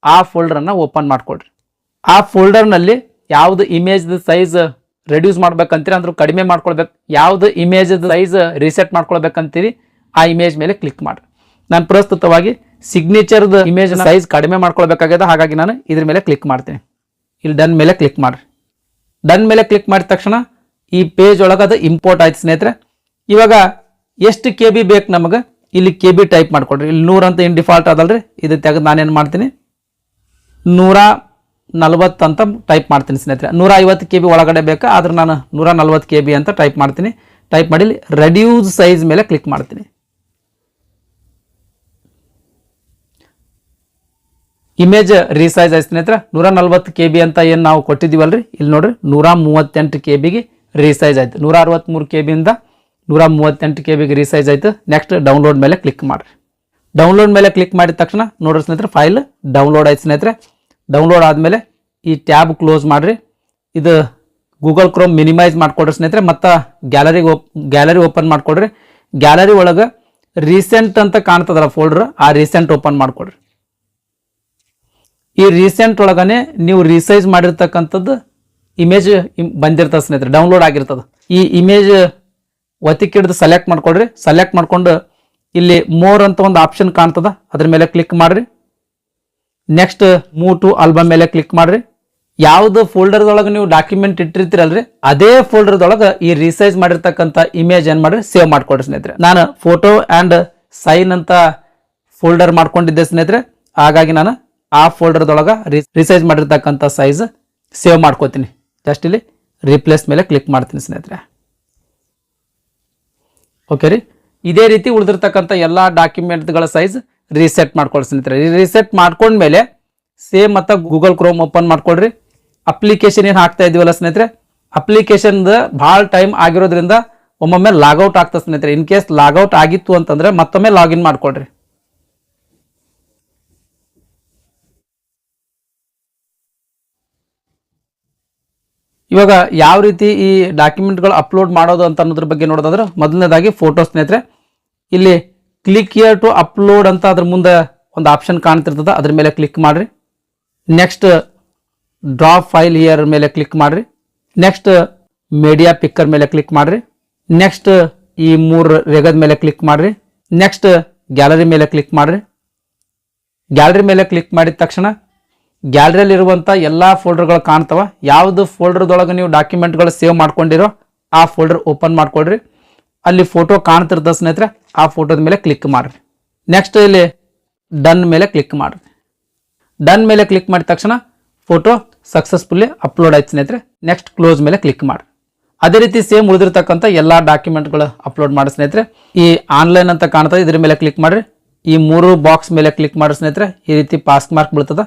ಆ ಫೋಲ್ಡರನ್ನು ಓಪನ್ ಮಾಡ್ಕೊಡ್ರಿ. ಆ ಫೋಲ್ಡರ್ನಲ್ಲಿ ಯಾವುದು ಇಮೇಜ್ ಸೈಜ್ ರೆಡ್ಯೂಸ್ ಮಾಡ್ಬೇಕಂತೀರಿ ಅಂದ್ರೆ ಕಡಿಮೆ ಮಾಡ್ಕೊಳ್ಬೇಕು, ಯಾವುದು ಇಮೇಜ್ ಸೈಜ್ ರಿಸೆಟ್ ಮಾಡ್ಕೊಳ್ಬೇಕಂತೀರಿ ಆ ಇಮೇಜ್ ಮೇಲೆ ಕ್ಲಿಕ್ ಮಾಡ್ರಿ. ನಾನು ಪ್ರಸ್ತುತವಾಗಿ ಸಿಗ್ನೇಚರ್ದ ಇಮೇಜ್ ಸೈಜ್ ಕಡಿಮೆ ಮಾಡ್ಕೊಳ್ಬೇಕಾಗಿದೆ, ಹಾಗಾಗಿ ನಾನು ಇದ್ರ ಮೇಲೆ ಕ್ಲಿಕ್ ಮಾಡ್ತೀನಿ. ಇಲ್ಲಿ ಡನ್ ಮೇಲೆ ಕ್ಲಿಕ್ ಮಾಡ್ರಿ. ಡನ್ ಮೇಲೆ ಕ್ಲಿಕ್ ಮಾಡಿದ ತಕ್ಷಣ ಈ ಪೇಜ್ ಒಳಗೆ ಅದು ಇಂಪೋರ್ಟ್ ಆಯ್ತು ಸ್ನೇಹಿತರೆ. ಇವಾಗ ಎಷ್ಟು KB ಬೇಕು ನಮಗೆ, ಇಲ್ಲಿ KB ಟೈಪ್ ಮಾಡ್ಕೊಡ್ರಿ. ಇಲ್ಲಿ 100 ಅಂತ ಏನು ಡಿಫಾಲ್ಟ್ ಅದಲ್ರಿ, ಇದು ತೆಗೆದು ನಾನೇನು ಮಾಡ್ತೀನಿ 140 ಅಂತ ಟೈಪ್ ಮಾಡ್ತೀನಿ ಸ್ನೇಹಿತರೆ. 150 KB ಒಳಗಡೆ ಬೇಕಾ, ಆದ್ರೆ ನಾನು 140 KB ಅಂತ ಟೈಪ್ ಮಾಡ್ತೀನಿ. ಟೈಪ್ ಮಾಡಿ ರೆಡ್ಯೂಸ್ ಸೈಜ್ ಮೇಲೆ ಕ್ಲಿಕ್ ಮಾಡ್ತೀನಿ. ಇಮೇಜ್ ರೀಸೈಜ್ ಆಯ್ತು ಸ್ನೇಹಿತರೆ. 140 KB ಅಂತ ಏನು ನಾವು ಕೊಟ್ಟಿದ್ದೀವಲ್ರಿ, ಇಲ್ಲಿ ನೋಡ್ರಿ 138 KBಗೆ ರೀಸೈಜ್ ಆಯ್ತು. 163 KB ಇಂದ 138 KBಗೆ ರೀಸೈಜ್ ಆಯ್ತು. ನೆಕ್ಸ್ಟ್ ಡೌನ್ಲೋಡ್ ಮೇಲೆ ಕ್ಲಿಕ್ ಮಾಡ್ರಿ. ಡೌನ್ಲೋಡ್ ಮೇಲೆ ಕ್ಲಿಕ್ ಮಾಡಿದ ತಕ್ಷಣ ನೋಡ್ರಿ ಸ್ನೇಹಿತರೆ ಫೈಲ್ ಡೌನ್ಲೋಡ್ ಆಯ್ತು ಸ್ನೇಹಿತರೆ. ಡೌನ್ಲೋಡ್ ಆದಮೇಲೆ ಈ ಟ್ಯಾಬ್ ಕ್ಲೋಸ್ ಮಾಡ್ರಿ. ಇದು ಗೂಗಲ್ ಕ್ರೋಮ್ ಮಿನಿಮೈಸ್ ಮಾಡ್ಕೊಡ್ರಿ ಸ್ನೇಹಿತರೆ. ಮತ್ತು ಗ್ಯಾಲರಿ ಓಪನ್ ಮಾಡ್ಕೊಡ್ರಿ. ಗ್ಯಾಲರಿ ಒಳಗೆ ರೀಸೆಂಟ್ ಅಂತ ಕಾಣ್ತದಲ್ಲ ಫೋಲ್ಡರ್, ಆ ರೀಸೆಂಟ್ ಓಪನ್ ಮಾಡ್ಕೊಡ್ರಿ. ಈ ರೀಸೆಂಟ್ ಒಳಗನೆ ನೀವು ರಿಸೈಜ್ ಮಾಡಿರ್ತಕ್ಕಂಥದ್ದು ಇಮೇಜ್ ಬಂದಿರ್ತದೆ ಸ್ನೇಹಿತರೆ, ಡೌನ್ಲೋಡ್ ಆಗಿರ್ತದೆ. ಈ ಇಮೇಜ್ ಒತ್ತಿಗೆ ಹಿಡಿದು ಸೆಲೆಕ್ಟ್ ಮಾಡ್ಕೊಡ್ರಿ. ಸೆಲೆಕ್ಟ್ ಮಾಡ್ಕೊಂಡು ಇಲ್ಲಿ ಮೋರ್ ಅಂತ ಒಂದು ಆಪ್ಷನ್ ಕಾಣ್ತದ, ಅದ್ರ ಮೇಲೆ ಕ್ಲಿಕ್ ಮಾಡ್ರಿ. ನೆಕ್ಸ್ಟ್ ಮೂವ್ ಟು ಆಲ್ಬಮ್ ಮೇಲೆ ಕ್ಲಿಕ್ ಮಾಡ್ರಿ. ಯಾವ್ದು ಫೋಲ್ಡರ್ದೊಳಗೆ ನೀವು ಡಾಕ್ಯುಮೆಂಟ್ ಇಟ್ಟಿರ್ತೀರಲ್ರಿ, ಅದೇ ಫೋಲ್ಡರ್ದೊಳಗೆ ಈ ರಿಸೈಜ್ ಮಾಡಿರ್ತಕ್ಕಂಥ ಇಮೇಜ್ ಏನ್ ಮಾಡ್ರಿ ಸೇವ್ ಮಾಡ್ಕೊಡ್ರಿ ಸ್ನೇಹಿತರೆ. ನಾನು ಫೋಟೋ ಆ್ಯಂಡ್ ಸೈನ್ ಅಂತ ಫೋಲ್ಡರ್ ಮಾಡ್ಕೊಂಡಿದ್ದೆ ಸ್ನೇಹಿತರೆ, ಹಾಗಾಗಿ ನಾನು ಆ ಫೋಲ್ಡರ್ದೊಳಗೆ ರಿಸೈಜ್ ಮಾಡಿರ್ತಕ್ಕಂಥ ಸೈಜ್ ಸೇವ್ ಮಾಡ್ಕೋತೀನಿ. ಜಸ್ಟ್ ಇಲ್ಲಿ ರಿಪ್ಲೇಸ್ ಮೇಲೆ ಕ್ಲಿಕ್ ಮಾಡ್ತೀನಿ ಸ್ನೇಹಿತರೆ. ಓಕೆ ರೀ. ಇದೇ ರೀತಿ ಉಳಿದಿರ್ತಕ್ಕಂಥ ಎಲ್ಲ ಡಾಕ್ಯುಮೆಂಟ್ಗಳ ಸೈಜ್ ರೀಸೆಟ್ ಮಾಡ್ಕೊಳ್ಳಿ ಸ್ನೇಹಿತರೆ. ರೀಸೆಟ್ ಮಾಡ್ಕೊಂಡ್ಮೇಲೆ ಸೇಮ್ ಮತ್ತು ಗೂಗಲ್ ಕ್ರೋಮ್ ಓಪನ್ ಮಾಡ್ಕೊಳ್ರಿ. ಅಪ್ಲಿಕೇಶನ್ ಏನು ಹಾಕ್ತಾ ಇದೀವಲ್ಲ ಸ್ನೇಹಿತರೆ, ಅಪ್ಲಿಕೇಶನ್ದ ಭಾಳ ಟೈಮ್ ಆಗಿರೋದ್ರಿಂದ ಒಮ್ಮೊಮ್ಮೆ ಲಾಗೌಟ್ ಆಗ್ತದೆ ಸ್ನೇಹಿತರೆ. ಇನ್ ಕೇಸ್ ಲಾಗೌಟ್ ಆಗಿತ್ತು ಅಂತಂದ್ರೆ ಮತ್ತೊಮ್ಮೆ ಲಾಗಿನ್ ಮಾಡ್ಕೊಳ್ರಿ. ಇವಾಗ ಯಾವ ರೀತಿ ಈ ಡಾಕ್ಯುಮೆಂಟ್ಗಳು ಅಪ್ಲೋಡ್ ಮಾಡೋದು ಅಂತ ಅನ್ನೋದ್ರ ಬಗ್ಗೆ ನೋಡೋದಾದ್ರೆ ಮೊದಲನೇದಾಗಿ ಫೋಟೋ ಸ್ನೇಹಿತರೆ. ಇಲ್ಲಿ ಕ್ಲಿಕ್ ಹಿಯರ್ ಟು ಅಪ್ಲೋಡ್ ಅಂತ ಅದ್ರ ಮುಂದೆ ಒಂದು ಆಪ್ಷನ್ ಕಾಣ್ತಿರ್ತದ, ಅದ್ರ ಮೇಲೆ ಕ್ಲಿಕ್ ಮಾಡ್ರಿ. ನೆಕ್ಸ್ಟ್ ಡ್ರಾಪ್ ಫೈಲ್ ಹಿಯರ್ ಮೇಲೆ ಕ್ಲಿಕ್ ಮಾಡ್ರಿ. ನೆಕ್ಸ್ಟ್ ಮೀಡಿಯಾ ಪಿಕ್ಕರ್ ಮೇಲೆ ಕ್ಲಿಕ್ ಮಾಡ್ರಿ. ನೆಕ್ಸ್ಟ್ ಈ 3 ರೇಖದ ಮೇಲೆ ಕ್ಲಿಕ್ ಮಾಡ್ರಿ. ನೆಕ್ಸ್ಟ್ ಗ್ಯಾಲರಿ ಮೇಲೆ ಕ್ಲಿಕ್ ಮಾಡ್ರಿ. ಗ್ಯಾಲರಿ ಮೇಲೆ ಕ್ಲಿಕ್ ಮಾಡಿದ ತಕ್ಷಣ ಗ್ಯಾಲರಿಯಲ್ಲಿ ಇರುವಂಥ ಎಲ್ಲ ಫೋಲ್ಡರ್ಗಳು ಕಾಣ್ತವ. ಯಾವುದು ಫೋಲ್ಡರ್ದೊಳಗೆ ನೀವು ಡಾಕ್ಯುಮೆಂಟ್ಗಳು ಸೇವ್ ಮಾಡ್ಕೊಂಡಿರೋ ಆ ಫೋಲ್ಡರ್ ಓಪನ್ ಮಾಡ್ಕೊಳ್ರಿ. ಅಲ್ಲಿ ಫೋಟೋ ಕಾಣ್ತಿರ್ತದೆ ಸ್ನೇಹಿತರೆ, ಆ ಫೋಟೋದ ಮೇಲೆ ಕ್ಲಿಕ್ ಮಾಡ್ರಿ. ನೆಕ್ಸ್ಟ್ ಇಲ್ಲಿ ಡನ್ ಮೇಲೆ ಕ್ಲಿಕ್ ಮಾಡ್ರಿ. ಡನ್ ಮೇಲೆ ಕ್ಲಿಕ್ ಮಾಡಿದ ತಕ್ಷಣ ಫೋಟೋ ಸಕ್ಸಸ್ಫುಲ್ಲಿ ಅಪ್ಲೋಡ್ ಆಯ್ತು ಸ್ನೇಹಿತರೆ. ನೆಕ್ಸ್ಟ್ ಕ್ಲೋಸ್ ಮೇಲೆ ಕ್ಲಿಕ್ ಮಾಡ್ರಿ. ಅದೇ ರೀತಿ ಸೇಮ್ ಉಳಿದಿರ್ತಕ್ಕಂಥ ಎಲ್ಲ ಡಾಕ್ಯುಮೆಂಟ್ಗಳು ಅಪ್ಲೋಡ್ ಮಾಡಿ ಸ್ನೇಹಿತರೆ. ಈ ಆನ್ಲೈನ್ ಅಂತ ಕಾಣ್ತದೆ, ಇದ್ರ ಮೇಲೆ ಕ್ಲಿಕ್ ಮಾಡ್ರಿ. ಈ 3 ಬಾಕ್ಸ್ ಮೇಲೆ ಕ್ಲಿಕ್ ಮಾಡಿ ಸ್ನೇಹಿತರೆ. ಈ ರೀತಿ ಪಾಸ್ ಮಾರ್ಕ್ ಬೀಳ್ತದ.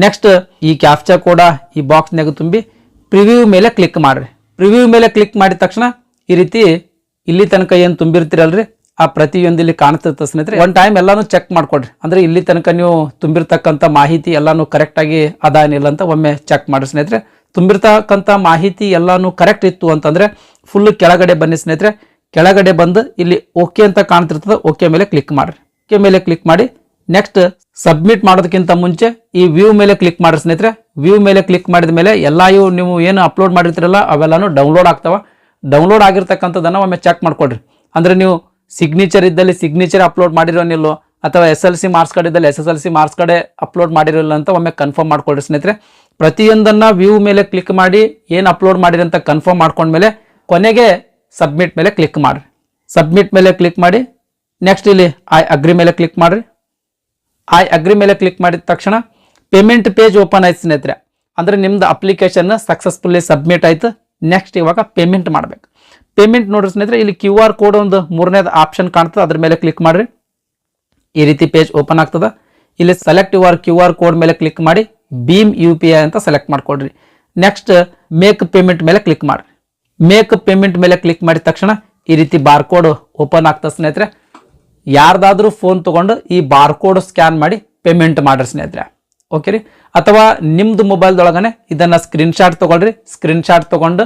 ನೆಕ್ಸ್ಟ್ ಈ ಕ್ಯಾಪ್ಚಾ ಕೋಡ ಈ ಬಾಕ್ಸ್ನಾಗ ತುಂಬಿ ಪ್ರಿವ್ಯೂ ಮೇಲೆ ಕ್ಲಿಕ್ ಮಾಡ್ರಿ. ಪ್ರಿವ್ಯೂ ಮೇಲೆ ಕ್ಲಿಕ್ ಮಾಡಿದ ತಕ್ಷಣ ಈ ರೀತಿ ಇಲ್ಲಿ ತನಕ ಏನು ತುಂಬಿರ್ತೀರಲ್ರಿ ಆ ಪ್ರತಿಯೊಂದು ಇಲ್ಲಿ ಕಾಣಿಸ್ತದೆ ಸ್ನೇಹಿತರೆ. ಒನ್ ಟೈಮ್ ಎಲ್ಲಾನು ಚೆಕ್ ಮಾಡ್ಕೊಡ್ರಿ. ಅಂದ್ರೆ ಇಲ್ಲಿ ತನಕ ನೀವು ತುಂಬಿರ್ತಕ್ಕಂಥ ಮಾಹಿತಿ ಎಲ್ಲಾನು ಕರೆಕ್ಟ್ ಆಗಿ ಅದಾನಿಲ್ಲ ಅಂತ ಒಮ್ಮೆ ಚೆಕ್ ಮಾಡ್ರಿ ಸ್ನೇಹಿತರೆ. ತುಂಬಿರ್ತಕ್ಕಂಥ ಮಾಹಿತಿ ಎಲ್ಲಾನು ಕರೆಕ್ಟ್ ಇತ್ತು ಅಂತಂದ್ರೆ ಫುಲ್ ಕೆಳಗಡೆ ಬನ್ನಿ ಸ್ನೇಹಿತರೆ. ಕೆಳಗಡೆ ಬಂದು ಇಲ್ಲಿ ಓಕೆ ಅಂತ ಕಾಣ್ತಿರ್ತದೆ, ಓಕೆ ಮೇಲೆ ಕ್ಲಿಕ್ ಮಾಡ್ರಿ. ಓಕೆ ಮೇಲೆ ಕ್ಲಿಕ್ ಮಾಡಿ ನೆಕ್ಸ್ಟ್ ಸಬ್ಮಿಟ್ ಮಾಡೋದಕ್ಕಿಂತ ಮುಂಚೆ ಈ ವ್ಯೂ ಮೇಲೆ ಕ್ಲಿಕ್ ಮಾಡ್ರಿ ಸ್ನೇಹಿತರೆ. ವ್ಯೂ ಮೇಲೆ ಕ್ಲಿಕ್ ಮಾಡಿದ ಮೇಲೆ ಎಲ್ಲ ಇವು ನೀವು ಏನು ಅಪ್ಲೋಡ್ ಮಾಡಿರ್ತೀರಲ್ಲ ಅವೆಲ್ಲಾನು ಡೌನ್ಲೋಡ್ ಆಗ್ತಾವ. ಡೌನ್ಲೋಡ್ ಆಗಿರ್ತಕ್ಕಂಥದ್ದನ್ನು ಒಮ್ಮೆ ಚೆಕ್ ಮಾಡ್ಕೊಡ್ರಿ. ಅಂದ್ರೆ ನೀವು ಸಿಗ್ನೇಚರ್ ಇದ್ದಲ್ಲಿ ಸಿಗ್ನೇಚರ್ ಅಪ್ಲೋಡ್ ಮಾಡಿರೋನಿಲ್ಲೋ ಅಥವಾ SLC ಮಾರ್ಕ್ಸ್ ಕಾರ್ಡ್ ಇದ್ದಲ್ಲಿ SSLC ಮಾರ್ಕ್ಸ್ ಕಾರ್ಡ್ ಅಪ್ಲೋಡ್ ಮಾಡಿರಲ್ಲ ಅಂತ ಒಮ್ಮೆ ಕನ್ಫರ್ಮ್ ಮಾಡ್ಕೊಳ್ರಿ ಸ್ನೇಹಿತರೆ. ಪ್ರತಿಯೊಂದನ್ನ ವ್ಯೂ ಮೇಲೆ ಕ್ಲಿಕ್ ಮಾಡಿ ಏನು ಅಪ್ಲೋಡ್ ಮಾಡಿರಿ ಅಂತ ಕನ್ಫರ್ಮ್ ಮಾಡ್ಕೊಂಡ್ಮೇಲೆ ಕೊನೆಗೆ ಸಬ್ಮಿಟ್ ಮೇಲೆ ಕ್ಲಿಕ್ ಮಾಡ್ರಿ. ಸಬ್ಮಿಟ್ ಮೇಲೆ ಕ್ಲಿಕ್ ಮಾಡಿ ನೆಕ್ಸ್ಟ್ ಇಲ್ಲಿ ಐ ಅಗ್ರಿ ಮೇಲೆ ಕ್ಲಿಕ್ ಮಾಡ್ರಿ. ಐ ಅಗ್ರಿ ಮೇಲೆ ಕ್ಲಿಕ್ ಮಾಡಿದ ತಕ್ಷಣ ಪೇಮೆಂಟ್ ಪೇಜ್ ಓಪನ್ ಆಯ್ತು ಸ್ನೇಹಿತರೆ. ಅಂದ್ರೆ ನಿಮ್ದು ಅಪ್ಲಿಕೇಶನ್ ಸಕ್ಸಸ್ಫುಲ್ಲಿ ಸಬ್ಮಿಟ್ ಆಯ್ತು. ನೆಕ್ಸ್ಟ್ ಇವಾಗ ಪೇಮೆಂಟ್ ಮಾಡ್ಬೇಕು. ಪೇಮೆಂಟ್ ನೋಡ್ರಿ ಸ್ನೇಹಿತರೆ, ಇಲ್ಲಿ QR ಕೋಡ್ ಒಂದು ಮೂರನೇದು ಆಪ್ಷನ್ ಕಾಣ್ತದೆ, ಅದ್ರ ಮೇಲೆ ಕ್ಲಿಕ್ ಮಾಡ್ರಿ. ಈ ರೀತಿ ಪೇಜ್ ಓಪನ್ ಆಗ್ತದ. ಇಲ್ಲಿ ಸೆಲೆಕ್ಟ್ ಯುವರ್ QR ಕೋಡ್ ಮೇಲೆ ಕ್ಲಿಕ್ ಮಾಡಿ ಭೀಮ್ UPI ಅಂತ ಸೆಲೆಕ್ಟ್ ಮಾಡ್ಕೊಡ್ರಿ. ನೆಕ್ಸ್ಟ್ ಮೇಕ್ ಪೇಮೆಂಟ್ ಮೇಲೆ ಕ್ಲಿಕ್ ಮಾಡ್ರಿ. ಮೇಕ್ ಪೇಮೆಂಟ್ ಮೇಲೆ ಕ್ಲಿಕ್ ಮಾಡಿದ ತಕ್ಷಣ ಈ ರೀತಿ ಬಾರ್ಕೋಡ್ ಓಪನ್ ಆಗ್ತದೆ ಸ್ನೇಹಿತರೆ. ಯಾರ್ದಾದ್ರೂ ಫೋನ್ ತಗೊಂಡು ಈ ಬಾರ್ಕೋಡ್ ಸ್ಕ್ಯಾನ್ ಮಾಡಿ ಪೇಮೆಂಟ್ ಮಾಡ್ರಿ ಸ್ನೇಹಿತರೆ. ಓಕೆ ರೀ. ಅಥವಾ ನಿಮ್ದು ಮೊಬೈಲ್ದೊಳಗನೆ ಇದನ್ನ ಸ್ಕ್ರೀನ್ಶಾಟ್ ತಗೊಳ್ರಿ. ಸ್ಕ್ರೀನ್ಶಾಟ್ ತಗೊಂಡು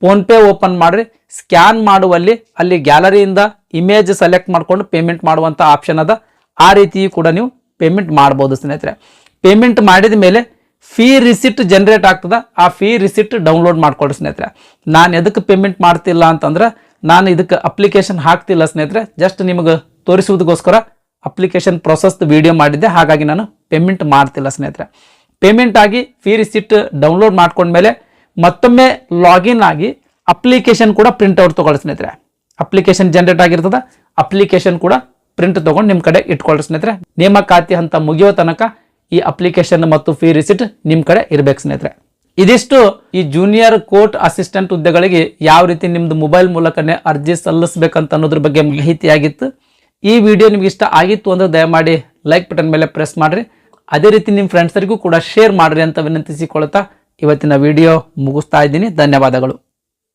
ಫೋನ್ ಪೇ ಓಪನ್ ಮಾಡ್ರಿ. ಸ್ಕ್ಯಾನ್ ಮಾಡುವಲ್ಲಿ ಅಲ್ಲಿ ಗ್ಯಾಲರಿಯಿಂದ ಇಮೇಜ್ ಸೆಲೆಕ್ಟ್ ಮಾಡ್ಕೊಂಡು ಪೇಮೆಂಟ್ ಮಾಡುವಂತ ಆಪ್ಷನ್ ಅದ. ಆ ರೀತಿ ಕೂಡ ನೀವು ಪೇಮೆಂಟ್ ಮಾಡಬಹುದು ಸ್ನೇಹಿತರೆ. ಪೇಮೆಂಟ್ ಮಾಡಿದ ಮೇಲೆ ಫೀ ರಿಸಿಟ್ ಜನರೇಟ್ ಆಗ್ತದ. ಆ ಫೀ ರಿಸಿಟ್ ಡೌನ್ಲೋಡ್ ಮಾಡ್ಕೊಳ್ರಿ ಸ್ನೇಹಿತರೆ. ನಾನು ಎದಕ್ಕೆ ಪೇಮೆಂಟ್ ಮಾಡ್ತಿಲ್ಲ ಅಂತಂದ್ರೆ ನಾನು ಇದಕ್ಕೆ ಅಪ್ಲಿಕೇಶನ್ ಹಾಕ್ತಿಲ್ಲ ಸ್ನೇಹಿತರೆ. ಜಸ್ಟ್ ನಿಮಗೆ ತೋರಿಸುವುದಕ್ಕೋಸ್ಕರ ಅಪ್ಲಿಕೇಶನ್ ಪ್ರೊಸೆಸ್ ವಿಡಿಯೋ ಮಾಡಿದ್ದೆ, ಹಾಗಾಗಿ ನಾನು ಪೇಮೆಂಟ್ ಮಾಡ್ತಿಲ್ಲ ಸ್ನೇಹಿತರೆ. ಪೇಮೆಂಟ್ ಆಗಿ ಫೀ ರಿಸಿಟ್ ಡೌನ್ಲೋಡ್ ಮಾಡ್ಕೊಂಡ್ಮೇಲೆ ಮತ್ತೊಮ್ಮೆ ಲಾಗಿನ್ ಆಗಿ ಅಪ್ಲಿಕೇಶನ್ ಕೂಡ ಪ್ರಿಂಟ್ ಔಟ್ ತಗೊಳ್ಳಿ ಸ್ನೇಹಿತರೆ. ಅಪ್ಲಿಕೇಶನ್ ಜನರೇಟ್ ಆಗಿರ್ತದ, ಅಪ್ಲಿಕೇಶನ್ ಕೂಡ ಪ್ರಿಂಟ್ ತಗೊಂಡು ನಿಮ್ಮ ಕಡೆ ಇಟ್ಕೊಳ್ಳಿ ಸ್ನೇಹಿತರೆ. ನೇಮಕಾತಿ ಹಂತ ಮುಗಿಯೋ ತನಕ ಈ ಅಪ್ಲಿಕೇಶನ್ ಮತ್ತು ಫೀ ರಿಸಿಟ್ ನಿಮ್ಮ ಕಡೆ ಇರಬೇಕು ಸ್ನೇಹಿತರೆ. ಇದಿಷ್ಟು ಈ ಜೂನಿಯರ್ ಕೋರ್ಟ್ ಅಸಿಸ್ಟೆಂಟ್ ಹುದ್ದೆಗಳಿಗೆ ಯಾವ ರೀತಿ ನಿಮ್ದು ಮೊಬೈಲ್ ಮೂಲಕನೇ ಅರ್ಜಿ ಸಲ್ಲಿಸಬೇಕಂತ ಅನ್ನೋದ್ರ ಬಗ್ಗೆ ಮಾಹಿತಿಯಾಗಿತ್ತು. ಈ ವಿಡಿಯೋ ನಿಮ್ಗೆ ಇಷ್ಟ ಆಗಿತ್ತು ಅಂದ್ರೆ ದಯಮಾಡಿ ಲೈಕ್ ಬಟನ್ ಮೇಲೆ ಪ್ರೆಸ್ ಮಾಡ್ರಿ. ಅದೇ ರೀತಿ ನಿಮ್ಮ ಫ್ರೆಂಡ್ಸರಿಗೂ ಕೂಡ ಶೇರ್ ಮಾಡ್ರಿ ಅಂತ ವಿನಂತಿಸಿಕೊಳ್ತಾ ಇವತ್ತಿನ ವಿಡಿಯೋ ಮುಗಿಸ್ತಾ ಇದ್ದೀನಿ. ಧನ್ಯವಾದಗಳು.